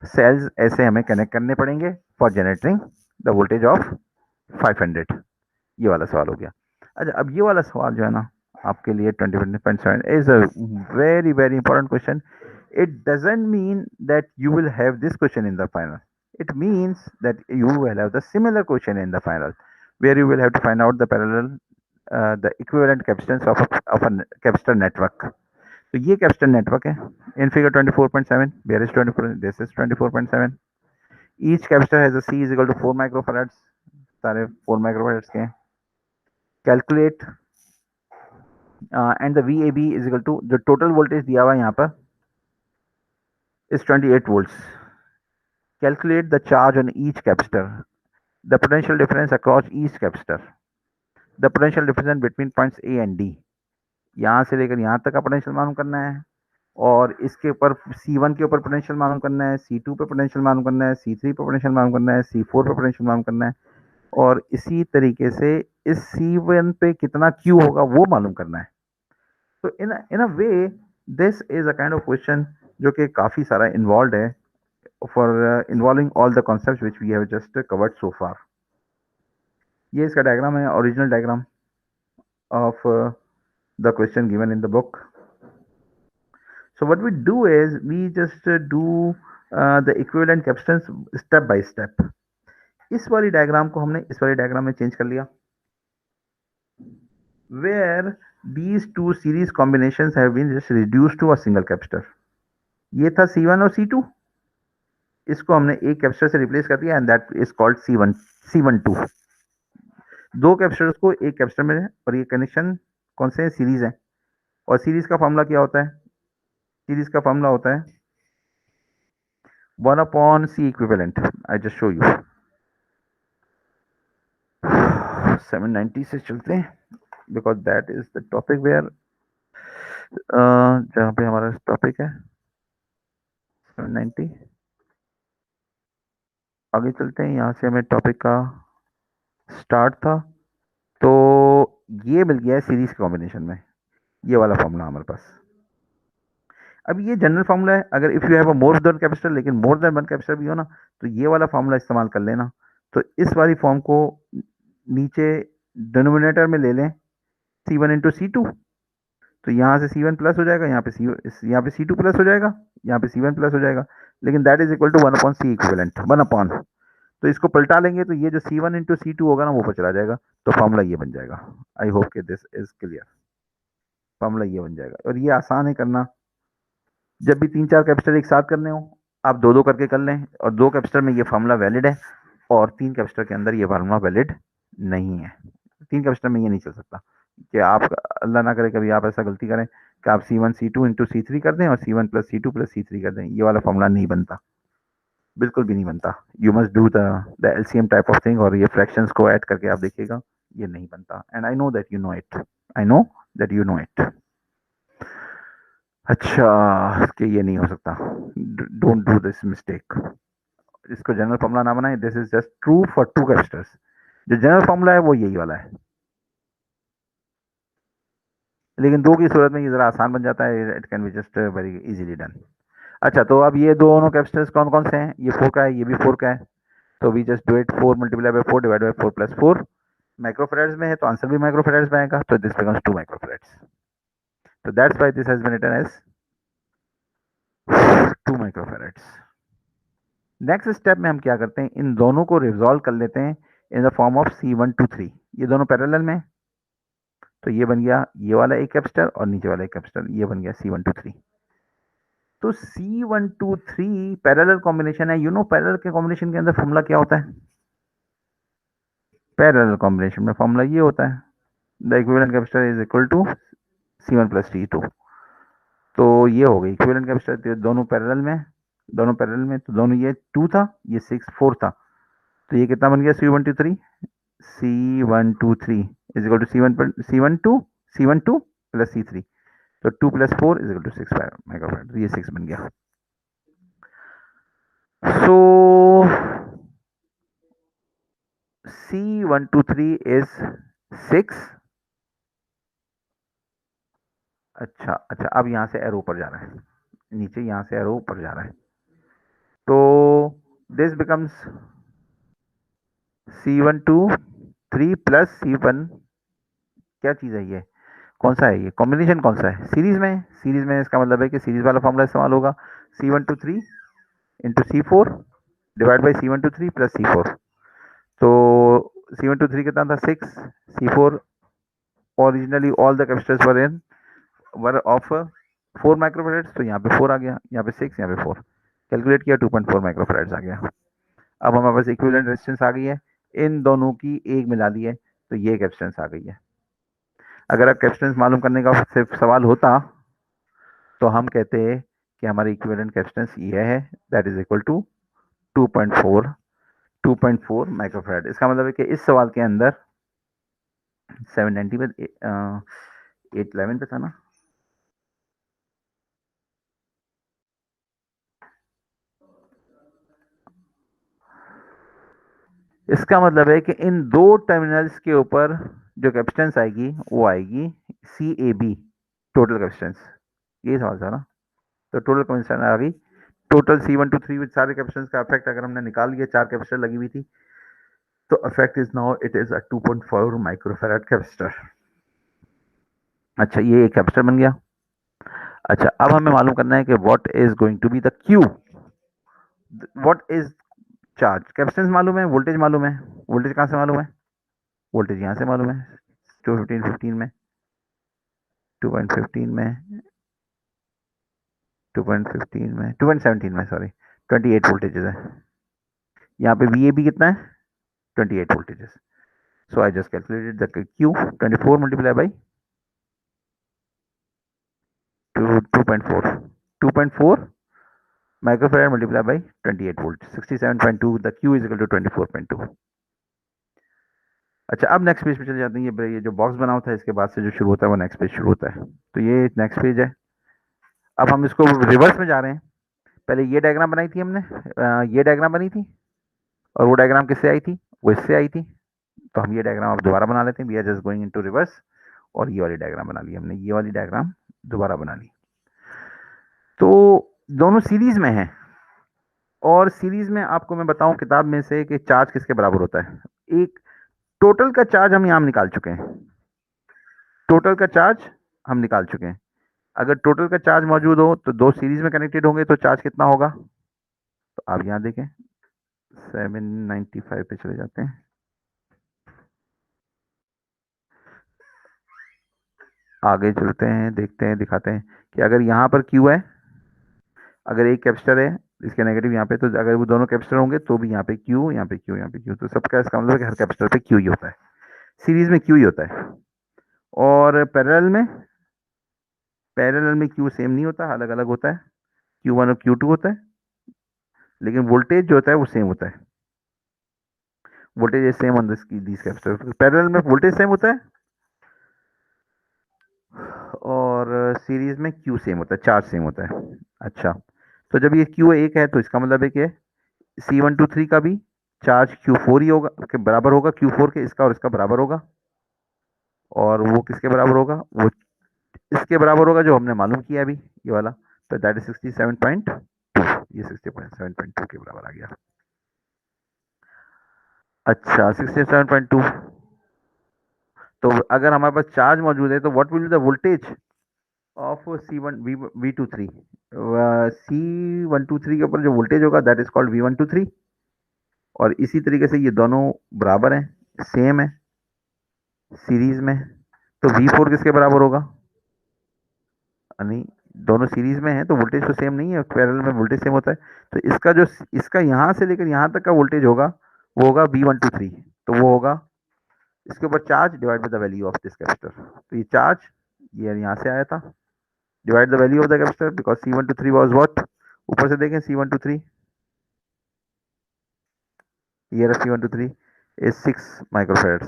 सेल्स ऐसे हमें कनेक्ट करने पड़ेंगे for generating the voltage of 500। ये वाला सवाल हो गया। अच्छा, अब ये वाला सवाल जो है ना आपके लिए 20.7 is a very very important question. It doesn't mean that you will have this question in the final, it means that you will have the similar question in the final, where you will have to find out the parallel the equivalent capacitance of a capacitor network। तो ये capacitor network है in figure 24.7, where is 24, this is 24.7। Each capacitor has a C is equal to 4 microfarads, सारे 4 microfarads के हैं। Calculate and the VAB is equal to, जो total voltage दिया हुआ है यहाँ पर is 28 volts. Calculate the charge on each capacitor, the potential difference across each capacitor, the potential difference between points A and D। यहाँ से लेकर यहाँ तक का पोटेंशियल मालूम करना है, और इसके ऊपर C1 के ऊपर पोटेंशियल मालूम करना है, C2 पे पोटेंशियल मालूम करना है, C3 पे पोटेंशियल मालूम करना है, C4 पे पोटेंशियल मालूम करना है, और इसी तरीके से इस C1 पे कितना Q होगा वो मालूम करना है। तो in a way this is a kind of question जो कि काफ़ी सारा इन्वॉल्व है, for involving all the concepts which we have just covered so far। ये इसका डायग्राम है, original diagram of the question given in the book। So what we do is we just do the equivalent capacitance step by step। इस वाली diagram को हमने इस वाली diagram में चेंज कर लिया, where these two series combinations have been just reduced to a single capacitor। ये था C1 और C2, इसको हमने एक कैपेसिटर से रिप्लेस कर दिया, and that is called C12। दो कैपेसिटर्स को एक कैपेसिटर में है, और ये कनेक्शन कौन से हैं? सीरीज है। और सीरीज का फॉर्मूला क्या होता है? सीरीज का फॉर्मूला होता है 1/C equivalent. I just show you. 790 से चलते हैं, because that is the topic where, जहाँ पे हमारा टॉपिक है 790। आगे चलते हैं, यहाँ से हमें टॉपिक का स्टार्ट था। तो ये मिल गया है सीरीज के कॉम्बिनेशन में, ये वाला फॉर्मूला हमारे पास। अब ये जनरल फार्मूला है, अगर if you have a more than capacitor, लेकिन मोर देन वन कैपेसिटर भी हो ना, तो ये वाला फार्मूला इस्तेमाल कर लेना। तो इस वाली फॉर्म को नीचे डिनोमिनेटर में ले लें, C1 इंटू C2। तो यहाँ से C1 प्लस हो जाएगा, यहाँ पे C2 प्लस हो जाएगा, यहाँ पे C1 प्लस हो जाएगा, लेकिन that is equal to 1/C equivalent, 1/। तो इसको पलटा लेंगे तो ये जो C1 इंटू C2 होगा ना वो ऊपर चला जाएगा, तो फॉर्मूला ये बन जाएगा। आई होप कि दिस इज क्लियर। फॉर्मूला ये बन जाएगा और ये आसान है करना। जब भी 3-4 कैपेसिटर एक साथ करने हो आप 2-2 करके कर लें, और 2 कैपेसिटर में ये फार्मूला वैलिड है और 3 कैपेसिटर के अंदर ये फार्मूला वैलिड नहीं है। 3 कैपेसिटर में ये नहीं चल सकता कि आप, अल्लाह ना करे कभी आप ऐसा गलती करें कि आप C1 C2 इंटू C3 कर दें और C1 plus C2 plus C3 कर दें, ये वाला फॉर्मूला नहीं बनता, बिल्कुल भी नहीं बनता। You must do the LCM type of thing, और ये फ्रैक्शंस को ऐड करके आप देखिएगा, ये नहीं बनता। And I know that you know it, I know that you know it. अच्छा, कि ये नहीं हो सकता, डोंट डू दिस मिस्टेक। इसको जनरल फॉर्मूला ना बनाए, this is just true for 2 capacitors. जो जनरल फॉर्मूला है वो यही वाला है, लेकिन 2 की सूरत में ये जरा आसान बन जाता है, it can be just very easily done. अच्छा, तो अब ये दोनों कैपेसिटर्स कौन कौन से हैं? ये 4 का है, ये भी 4 का है, तो we just do it 4 multiply by 4 divide by 4 plus 4। Microfarads में है तो आंसर भी माइक्रोफेराड्स में आएगा, तो दिस बिकम्स 2 माइक्रोफेराड्स। तो that's why this has been written as 2 microfarads. Next step में हम क्या करते हैं, इन दोनों को रिजॉल्व कर लेते हैं इन द फॉर्म ऑफ C123। ये दोनों पैरेलल में, तो ये बन गया ये वाला एक कैपेसिटर और नीचे वाला एक कैपेसिटर, ये बन गया C123। तो C123 पैरेलल कॉम्बिनेशन है। यू नो पैरेलल के कॉम्बिनेशन के अंदर फॉर्मूला क्या होता है? पैरेलल कॉम्बिनेशन में फॉर्मूला ये होता है, the equivalent capacitor is equal to C1 plus C2। तो ये हो गई इक्विवेलेंट कैपेसिटर, दोनों पैरेलल में, तो दोनों, ये 2 था, ये 4 था, तो ये कितना बन गया C123? C123 is equal to C12 plus C3, तो 2 plus 4 is equal to 6 microfarad, ये 6 बन गया। So C123 is 6। अच्छा, अब यहां से एरो ऊपर जा रहा है, नीचे यहां से एरो ऊपर जा रहा है, तो this becomes C123 plus C1। क्या चीज है ये, कौन सा है ये कॉम्बिनेशन, कौन सा है? सीरीज में, इसका मतलब है कि सीरीज वाला फॉर्मूला इस्तेमाल होगा, C123 into C4 divide by C123 plus C4। तो C123 कितना था? 6। C4 originally all the capacitors were of 4 माइक्रोफेराड्स, तो यहाँ पे 4 आ गया, यहाँ पे 6, यहाँ पे 4, कैलकुलेट किया 2.4 माइक्रोफेराड्स आ गया। अब हमारे पास इक्विवेलेंट रेजिस्टेंस आ गई है, इन दोनों की एक मिला दी है, तो ये कैपेसिटेंस आ गई है। अगर आप कैपेसिटेंस मालूम करने का सिर्फ सवाल होता तो हम कहते हैं कि हमारी इक्विवेलेंट कैपेसिटेंस ये है, that is equal to 2.4 microfarad. इसका मतलब है कि इस सवाल के अंदर 790 पे 811 पे था ना, इसका मतलब है कि इन दो टर्मिनल्स के ऊपर जो कैपेसिटेंस आएगी वो आएगी CAB, टोटल कैपेसिटेंस। ये सवाल था ना, तो टोटल कैपेसिटेंस आ गई, टोटल C123 विद सारे कैपेसिटेंस का इफेक्ट अगर हमने निकाल लिया, 4 कैपेसिटर लगी हुई थी, तो effect is now it is a 2.4 microfarad capacitor. अच्छा, ये एक कैपेसिटर बन गया। अच्छा, अब हमें मालूम करना है कि what is going to be the Q, what is charge. Capacitance मालूम है, वोल्टेज मालूम है, वोल्टेज कहां से मालूम है? वोल्टेज यहां से मालूम है, 215 में, 2.15 में, 2.15 में, 2.17 में, सॉरी, 28 वोल्टेजेस है। यहाँ पे VAB कितना है? 28 voltages. So I just calculated the Q, 24 multiply by 2.4 microfarad multiply by 28 volt, 67.2, the Q is equal to 24.2। अच्छा, अब नेक्स्ट पेज पे चले जाते हैं। ये जो बॉक्स बना होता है इसके बाद से जो शुरू होता है वो नेक्स्ट पेज शुरू होता है, तो ये नेक्स्ट पेज है। अब हम इसको रिवर्स में जा रहे हैं। पहले ये डायग्राम बनाई थी हमने, ये डायग्राम बनी थी, और वो डायग्राम किससे आई थी? वो इससे आई थी, तो हम ये डायग्राम अब दोबारा बना लेते हैं। We are just going into reverse, और ये वाली डायग्राम बना ली हमने, ये वाली डायग्राम दोबारा बना ली। तो दोनों सीरीज में है, और सीरीज में आपको मैं बताऊं किताब में से कि चार्ज किसके बराबर होता है। एक टोटल का चार्ज हम यहां निकाल चुके हैं, टोटल का चार्ज हम निकाल चुके हैं। अगर टोटल का चार्ज मौजूद हो तो दो सीरीज में कनेक्टेड होंगे तो चार्ज कितना होगा, तो आप यहाँ देखें 795 पे चले जाते हैं, आगे चलते हैं, देखते हैं, दिखाते हैं कि अगर यहाँ पर Q है, अगर एक कैपेसिटर है इसके नेगेटिव यहाँ पे, तो अगर वो दोनों कैपेसिटर होंगे तो भी यहाँ पे Q, यहाँ पे Q, यहाँ पे Q, तो सबका इसका मतलब है कि हर कैपेसिटर पे Q ही होता है, सीरीज में Q ही होता है। और पैरेलल में Q सेम नहीं होता, अलग अलग होता है, Q1 और Q2 होता है, लेकिन वोल्टेज जो होता है वो सेम होता है। Voltage is same on this capacitor, parallel में वोल्टेज सेम होता है और सीरीज में Q सेम होता है, चार्ज सेम होता है। अच्छा, तो जब ये Q एक है तो इसका मतलब है कि C123 का भी चार्ज Q4 ही होगा, के बराबर होगा, Q4 के, इसका और इसका बराबर होगा। और वो किसके बराबर होगा, वो इसके बराबर होगा जो हमने मालूम किया अभी, ये वाला, तो दैट इज 67.2, ये 67.2 के बराबर आ गया। अच्छा 67.2, तो अगर हमारे पास चार्ज मौजूद है तो what will be the voltage of V23, C123 के ऊपर जो वोल्टेज होगा दैट इज कॉल्ड V123। और इसी तरीके से ये दोनों बराबर हैं, सेम है सीरीज में, तो V4 किसके बराबर होगा, नहीं दोनों सीरीज में है तो वोल्टेज तो सेम नहीं है, पैरेलल में वोल्टेज सेम होता है, तो इसका जो इसका यहाँ से लेकर यहाँ तक का वोल्टेज होगा वो होगा V123, तो वो होगा इसके ऊपर charge divide by the value of this capacitor, तो ये चार्ज ये यहाँ से आया था, divide the value of the capacitor because C123 was what, ऊपर से देखें C123, ये रहा C123 इज 6 माइक्रोफेरेड्स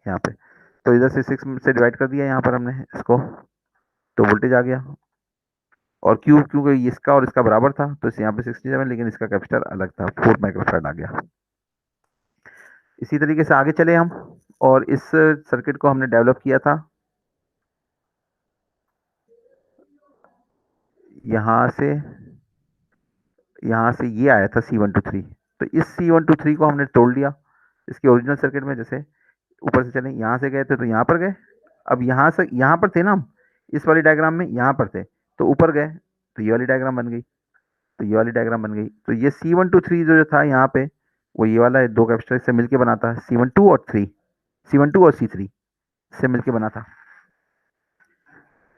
यहाँ पे, तो इधर से 6 से डिवाइड कर दिया यहाँ पर हमने इसको, तो वोल्टेज आ गया। और क्यों, क्योंकि इसका और इसका बराबर था तो यहाँ पे 67, लेकिन इसका कैपेसिटर अलग था, 4 माइक्रोफेरेड आ गया। इसी तरीके से आगे चले हम, और इस सर्किट को हमने डेवलप किया था यहाँ से ये आया था C123, तो इस C123 को हमने तोड़ लिया इसके ओरिजिनल सर्किट में, जैसे ऊपर से चले यहाँ से गए थे तो यहाँ पर गए, अब यहाँ से यहाँ पर थे ना हम, इस वाली डायग्राम में यहाँ पर थे तो ऊपर गए तो ये वाली डायग्राम बन गई, तो ये वाली डायग्राम बन गई, तो ये C123 जो था यहाँ पे वो ये वाला दो कैपेसिटर से मिलके बना था, C12 और C3 से मिलके बना था।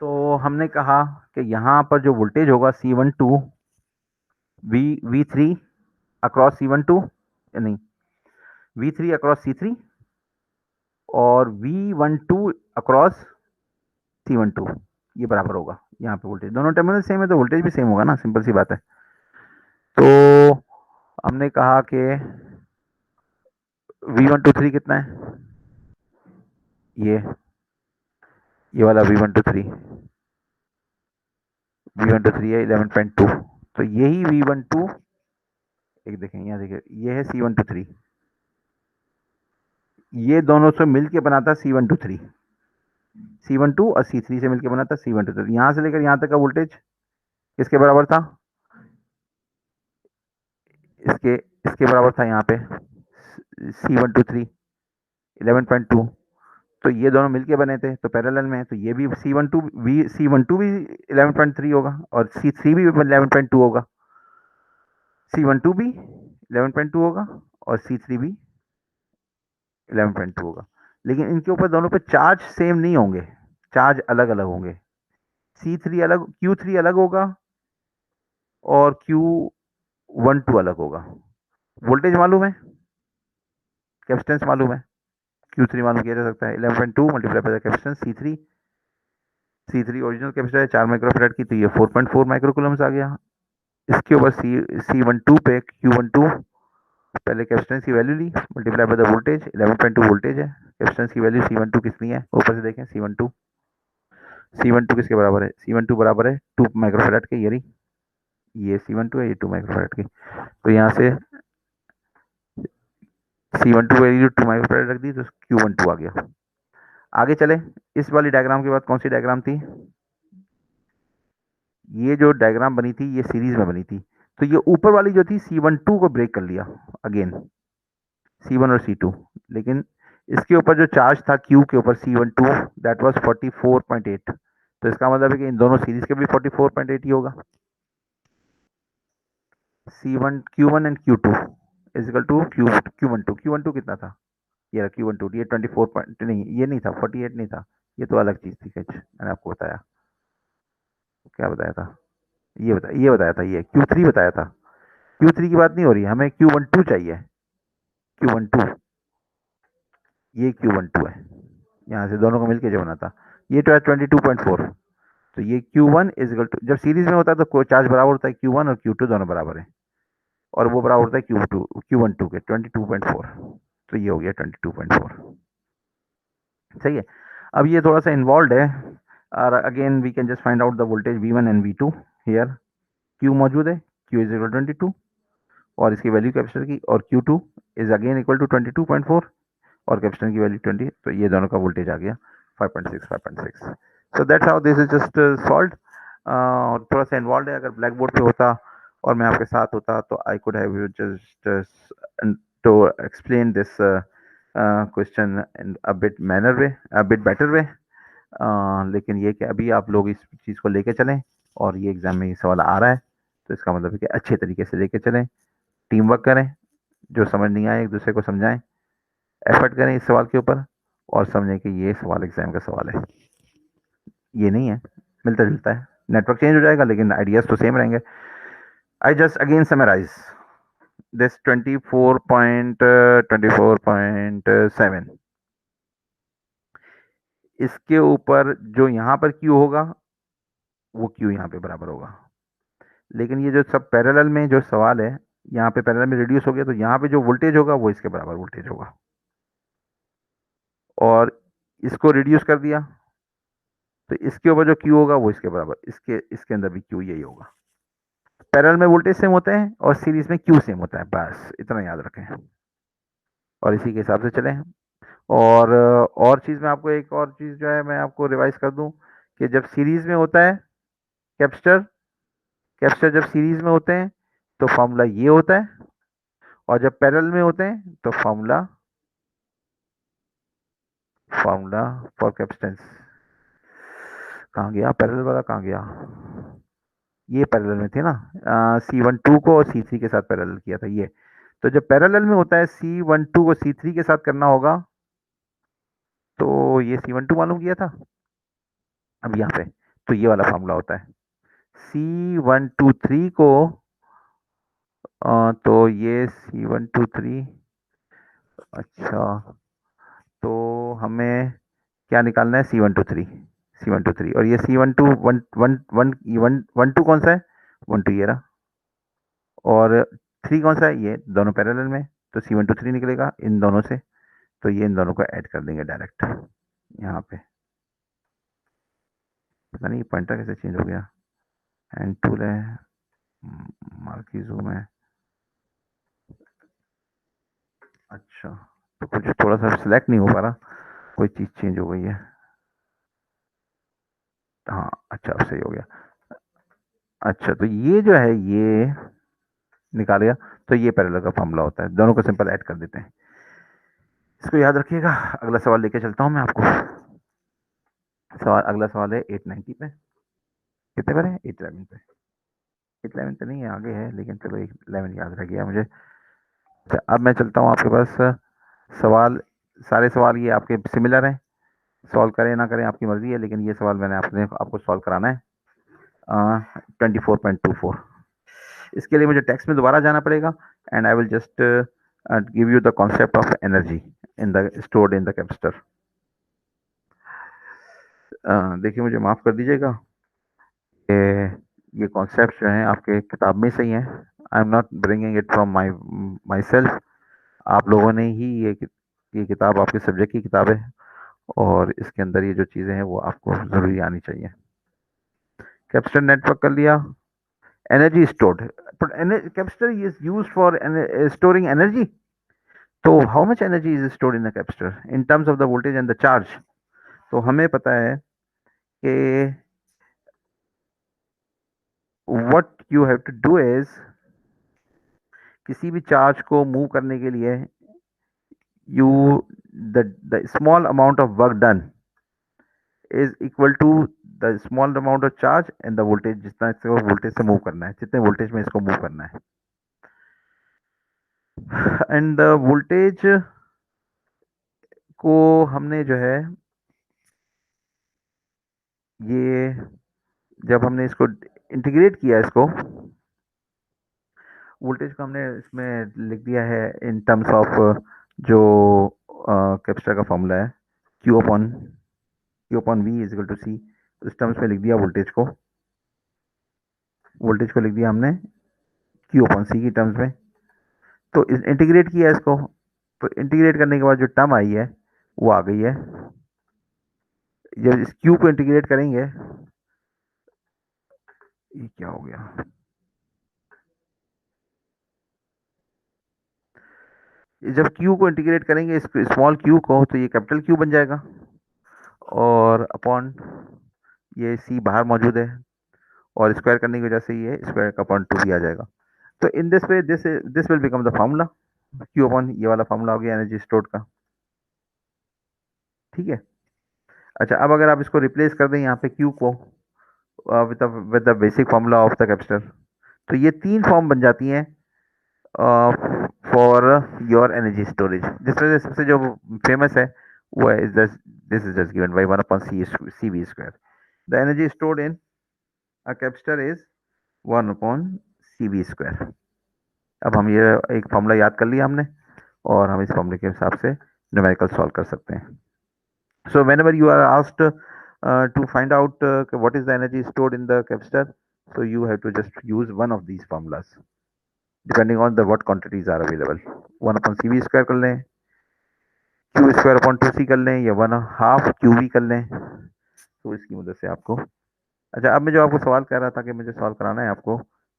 तो हमने कहा कि यहाँ पर जो वोल्टेज होगा C12 V3 अक्रॉस C12, नहीं V3 अक्रॉस C3 और V12 अक्रॉस C12, ये बराबर होगा, यहाँ पे वोल्टेज दोनों टर्मिनल सेम है तो वोल्टेज भी सेम होगा ना, सिंपल सी बात है। तो हमने कहा कि V123 कितना है, ये वाला V123 है 11.2, तो यही V12, एक देखें यहाँ देखिए ये है C123, ये दोनों से मिलके बना था C123, C12 और C3 से मिलके बना था C123, यहाँ से लेकर यहाँ तक का वोल्टेज किसके बराबर था, इसके बराबर था यहाँ पे C123 11.2, तो ये दोनों मिलके बने थे तो पैरेलल में है, तो ये भी C12 भी 11.3 होगा और C3 भी 11.2 होगा, C12 भी 11.2 होगा और C3 भी 11.2 होगा, लेकिन इनके ऊपर दोनों पे चार्ज सेम नहीं होंगे, चार्ज अलग अलग होंगे, Q3 अलग होगा और Q12 अलग होगा। वोल्टेज मालूम है, कैपेसिटेंस मालूम है, Q3 मालूम किया जा सकता है 11.2 multiply by the capacitance C3 original capacitor है 4 माइक्रोफेरेड की, तो ये 4.4 माइक्रोकूलम्स आ गया। इसके ऊपर C12 पे Q12 पहले कैपेसिटेंस की वैल्यू ली multiply by the voltage, 11.2 voltage है, कैपेसिटेंस की वैल्यू C12 कितनी है, ऊपर से देखें C12 किसके बराबर है, C12 बराबर है 2 माइक्रोफेरेड के, ये C12 है, ये 2 माइक्रोफेरेड की, तो यहाँ से C12 वैल्यू 2 माइक्रोफेरेड रख दी तो Q12 आ गया। आगे चले, इस वाली डायग्राम के बाद कौन सी डायग्राम थी, ये जो डायग्राम बनी थी ये सीरीज में बनी थी, तो ये ऊपर वाली जो थी C12 को ब्रेक कर लिया अगेन, C1 और C2, लेकिन इसके ऊपर जो चार्ज था Q के ऊपर C12 दैट वाज 44.8, तो इसका मतलब है कि इन दोनों सीरीज के भी 44.80 होगा। C1 Q1 and Q2 is equal to Q12 कितना था, ये Q12 ये 24 पॉइंट नहीं, ये नहीं था 48 नहीं था, ये तो अलग चीज थी कुछ मैंने आपको बताया, क्या बताया था, ये बताया था, ये Q3 बताया था। Q3 की बात नहीं हो रही, हमें Q12 चाहिए, Q12, ये Q12 है, यहाँ से दोनों को मिलके जो बना था, ये तो है 22.4। तो ये Q1 इज इक्वल टू, जब सीरीज में होता है तो कोई चार्ज बराबर होता है, Q1 और Q2 दोनों बराबर है, और वो बराबर होता है Q12 के 22.4। तो ये हो गया 22.4। सही है। अब ये थोड़ा सा इन्वॉल्व है, और again we can just find out the voltage V1 and V2 here. Q मौजूद है, Q इज इक्वल 22 और इसकी वैल्यू कैपेसिटर की, और Q2 is again equal to 22.4 और कैपेसिटर की वैल्यू 20, तो ये दोनों का वोल्टेज आ गया 5.6। So that's how this is just solved. और थोड़ा सा इन्वॉल्व है, अगर ब्लैक बोर्ड पे होता और मैं आपके साथ होता तो I could have just to explain this question in a bit manner way, a bit better way. लेकिन ये कि अभी आप लोग इस चीज़ को लेके चलें, और ये एग्जाम में ये सवाल आ रहा है, तो इसका मतलब है कि अच्छे तरीके से लेके चलें, टीम वर्क करें, जो समझ नहीं आए एक दूसरे को समझाएं, एफर्ट करें इस सवाल के ऊपर, और समझें कि ये सवाल एग्जाम का सवाल है, ये नहीं है, मिलता जुलता है, नेटवर्क चेंज हो जाएगा लेकिन आइडियाज तो सेम रहेंगे। I just again summarise this 24.7, इसके ऊपर जो यहाँ पर क्यू होगा वो क्यू यहाँ पे बराबर होगा, लेकिन ये जो सब पैरेलल में जो सवाल है, यहाँ पे पैरेलल में रिड्यूस हो गया, तो यहाँ पे जो वोल्टेज होगा वो इसके बराबर वोल्टेज होगा, और इसको रिड्यूस कर दिया तो इसके ऊपर जो क्यू होगा वो इसके बराबर, इसके इसके अंदर भी क्यू यही होगा। पैरेलल में वोल्टेज सेम होते हैं और सीरीज में क्यू सेम होता है, बस इतना याद रखें और इसी के हिसाब से चलें। और चीज़ मैं आपको, एक और चीज़ जो है मैं आपको रिवाइज कर दूं, कि जब सीरीज में होता है कैपेसिटर, जब सीरीज में होते हैं तो फॉर्मूला ये होता है, और जब पैरेलल में होते हैं तो फॉर्मूला फॉर कैपेसिटेंस, कहाँ गया पैरेलल वाला, कहाँ गया, ये पैरेलल में थे ना, C12 को और C3 के साथ पैरेलल किया था ये, तो जब पैरेलल में होता है C12 को C3 के साथ करना होगा, तो ये C12 मालूम किया था, अब यहाँ पे तो ये वाला फॉर्मूला होता है C123 को, तो ये C123, अच्छा, तो हमें क्या निकालना है, C123, और ये C12 कौन सा है, 12 ये रहा, और 3 कौन सा है, ये दोनों पैरेलल में, तो C123 निकलेगा इन दोनों से, तो ये इन दोनों को ऐड कर देंगे डायरेक्ट यहाँ पे, पता नहीं पॉइंटर कैसे चेंज हो गया, हैंड टूल है, मार्की जूम है, अच्छा, तो कुछ थोड़ा सा सिलेक्ट नहीं हो पा रहा, कोई चीज़ चेंज हो गई है, हाँ अच्छा अब सही हो गया। अच्छा तो ये जो है ये निकालेगा, तो ये पैरेलल का फॉर्मूला होता है, दोनों को सिंपल ऐड कर देते हैं, इसको याद रखिएगा। अगला सवाल लेके चलता हूँ मैं आपको, अगला सवाल है 890 पे, कितने पर है, 811 पे, 811 पे नहीं है, आगे है, लेकिन चलो 11 याद रह गया मुझे। अच्छा, अब मैं चलता हूँ आपके पास, सवाल, सारे सवाल ये आपके सिमिलर हैं, सॉल्व करें ना करें आपकी मर्जी है, लेकिन ये सवाल मैंने आपको सॉल्व कराना है। 24.24, इसके लिए मुझे टेक्स्ट में दोबारा जाना पड़ेगा, and I will just give you the concept of energy in the stored in the capacitor. देखिए मुझे माफ़ कर दीजिएगा, ये कॉन्सेप्ट जो हैं आपके किताब में से ही हैं, I am not bringing it from my self, आप लोगों ने ही ये किताब आपके सब्जेक्ट की किताब है, और इसके अंदर ये जो चीज़ें हैं वो आपको ज़रूरी आनी चाहिए। कैपेसिटर नेटवर्क कर लिया, energy stored, capacitor is used for storing energy, तो how much energy is stored in the capacitor in terms of the voltage and the charge, तो हमें पता है कि what you have to do is, किसी भी चार्ज को move करने के लिए you the small amount of work done is equal to the small amount of charge and the voltage, जितना इसको वोल्टेज से मूव करना है, जितने वोल्टेज में इसको मूव करना है। एंड द वोल्टेज को हमने जो है ये, जब हमने इसको इंटीग्रेट किया, इसको वोल्टेज को हमने इसमें लिख दिया है इन टर्म्स ऑफ जो कैपेसिटर का फॉर्मूला है, Q upon V is equal to C, इस टर्म्स में लिख दिया वोल्टेज को लिख दिया हमने Q अपॉन C की टर्म्स में। तो इंटीग्रेट किया इसको, तो इंटीग्रेट करने के बाद जो टर्म आई है वो आ गई है। जब इस Q को इंटीग्रेट करेंगे, ये क्या हो गया, जब Q को इंटीग्रेट करेंगे इस स्मॉल q को, तो ये कैपिटल Q बन जाएगा, और अपॉन ये C बाहर मौजूद है, और स्क्वायर करने की वजह से ये स्क्वायर का अपॉन 2 भी आ जाएगा। तो in this way this will become the formula, Q upon ये वाला फार्मूला हो गया एनर्जी स्टोर्ड का। ठीक है। अच्छा, अब अगर आप इसको रिप्लेस कर दें यहाँ पे Q को with the basic formula of the capacitor, तो ये 3 फॉर्म बन जाती हैं फॉर योर एनर्जी स्टोरेज। जिस वजह से सबसे जो फेमस है वो है this is just given by 1 upon C V square. The energy stored in a capacitor is 1 upon C V square. अब हम ये एक फॉर्मूला याद कर लिया हमने, और हम इस फॉर्मूले के हिसाब से न्यूमेरिकल सॉल्व कर सकते हैं। सो whenever you are asked to find out what is the energy stored in the capacitor, so you have to just use one of these formulas depending on the what quantities are available। 1 upon CV square कर लें, Q square upon 2C कर लें, या 1/2 QV कर लें, तो इसकी मदद से आपको। अच्छा, अब मैं जो आपको सवाल कर रहा था कि मुझे सॉल्व कराना है आपको,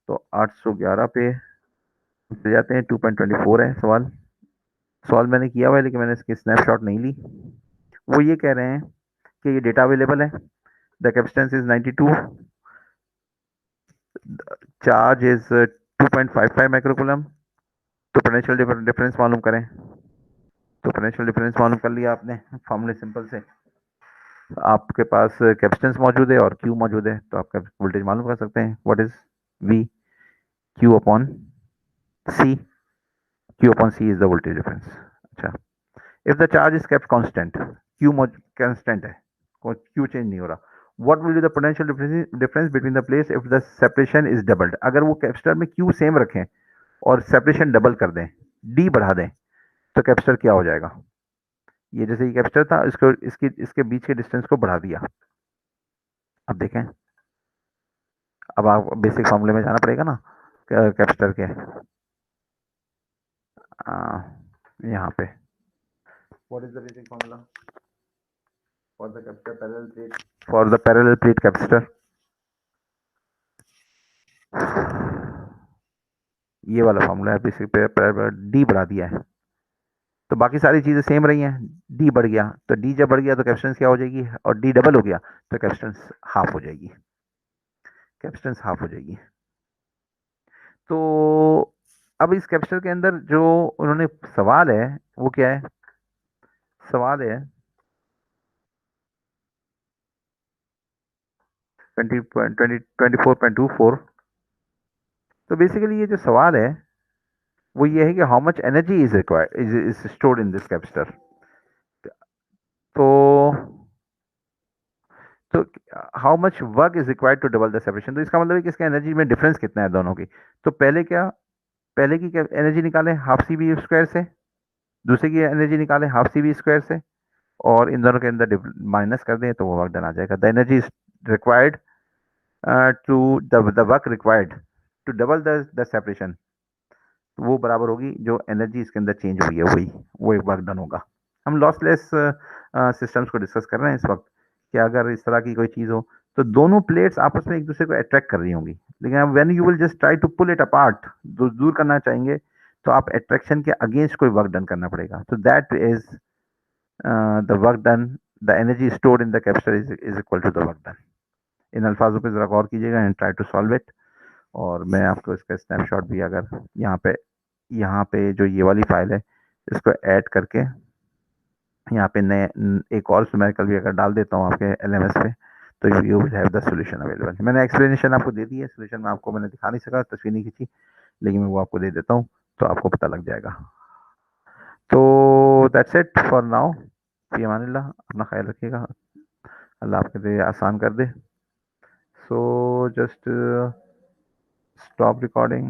तो 811 पे चले जाते हैं। 2.24 है सवाल। सॉल्व मैंने किया हुआ है, लेकिन मैंने इसकी स्नैपशॉट नहीं ली। वो ये कह रहे हैं कि ये डेटा अवेलेबल है, the capacitance is 92, charge is 2.55 microcoulomb. तो पोटेंशियल डिफरेंस मालूम करें। तो पोटेंशियल डिफरेंस मालूम कर लिया आपने फॉर्मूले सिंपल से। आपके पास कैपेसिटेंस मौजूद है और Q मौजूद है, तो आपका वोल्टेज मालूम कर सकते हैं। What is V? Q upon C। Q upon C is the voltage difference. अच्छा, if the charge is kept constant, Q constant है, Q चेंज नहीं हो रहा, what will be the potential difference between the plates if the separation is doubled? अगर वो capacitor में Q same रखें और सेपरेशन डबल कर दें, D बढ़ा दें, तो कैपेसिटर क्या हो जाएगा? ये जैसे ये कैपेसिटर था, इसको इसके बीच के डिस्टेंस को बढ़ा दिया। अब देखें, अब आप बेसिक फॉर्मूले में जाना पड़ेगा ना कैपेसिटर के, यहाँ पे what is the basic formula for the capacitor parallel plate, for the parallel plate capacitor? ये वाला फॉर्मूला है, बेसिक पे डी बढ़ा दिया है, तो बाकी सारी चीजें सेम रही हैं, डी बढ़ गया, तो डी जब बढ़ गया तो कैपेसिटेंस क्या हो जाएगी, और डी डबल हो गया तो कैपेसिटेंस हाफ हो जाएगी, कैपेसिटेंस हाफ हो जाएगी। तो अब इस कैपेसिटर के अंदर जो उन्होंने सवाल है वो क्या है? सवाल है 24.24। तो बेसिकली ये जो सवाल है वो ये है कि how much energy is required is stored in this capacitor. तो तो how much work is required to double the separation. तो इसका मतलब है कि इसका एनर्जी में डिफरेंस कितना है दोनों की। तो पहले की एनर्जी निकालें हाफ सी वी स्क्वायर से, दूसरे की एनर्जी निकालें हाफ सी वी स्क्वायर से, और इन दोनों के अंदर माइनस कर दें तो वो वर्क डन आ जाएगा। The energy is required to the work required to double the separation, वो बराबर होगी जो एनर्जी इसके अंदर चेंज हुई है, वो एक वर्क डन होगा। हम लॉसलेस सिस्टम्स को डिस्कस कर रहे हैं इस वक्त, कि अगर इस तरह की कोई चीज़ हो तो दोनों प्लेट्स आपस में एक दूसरे को अट्रैक्ट कर रही होंगी, लेकिन when you will just try to pull it apart, दूर करना चाहेंगे, तो आप अट्रैक्शन के अगेंस्ट कोई वर्क डन करना पड़ेगा। तो that is the work done, the energy stored in the capacitor is equal to the work done. इन अल्फाजों पर जरा गौर कीजिएगा and try to solve it. और मैं आपको इसका स्नैपशॉट भी, अगर यहाँ पे जो ये वाली फाइल है इसको ऐड करके यहाँ पे नए एक और न्यूमेरिकल भी अगर डाल देता हूँ आपके LMS पे, तो you will have the solution available. मैंने एक्सप्लेनेशन आपको दे दी है, सोल्यूशन में आपको मैंने दिखा नहीं सका, तस्वीर नहीं खींची, लेकिन मैं वो आपको दे देता हूँ तो आपको पता लग जाएगा। तो दैट्स इट फॉर नाउ। फी अमानिल्लाह, अपना ख्याल रखिएगा, अल्लाह आपके लिए आसान कर दे। So just stop recording.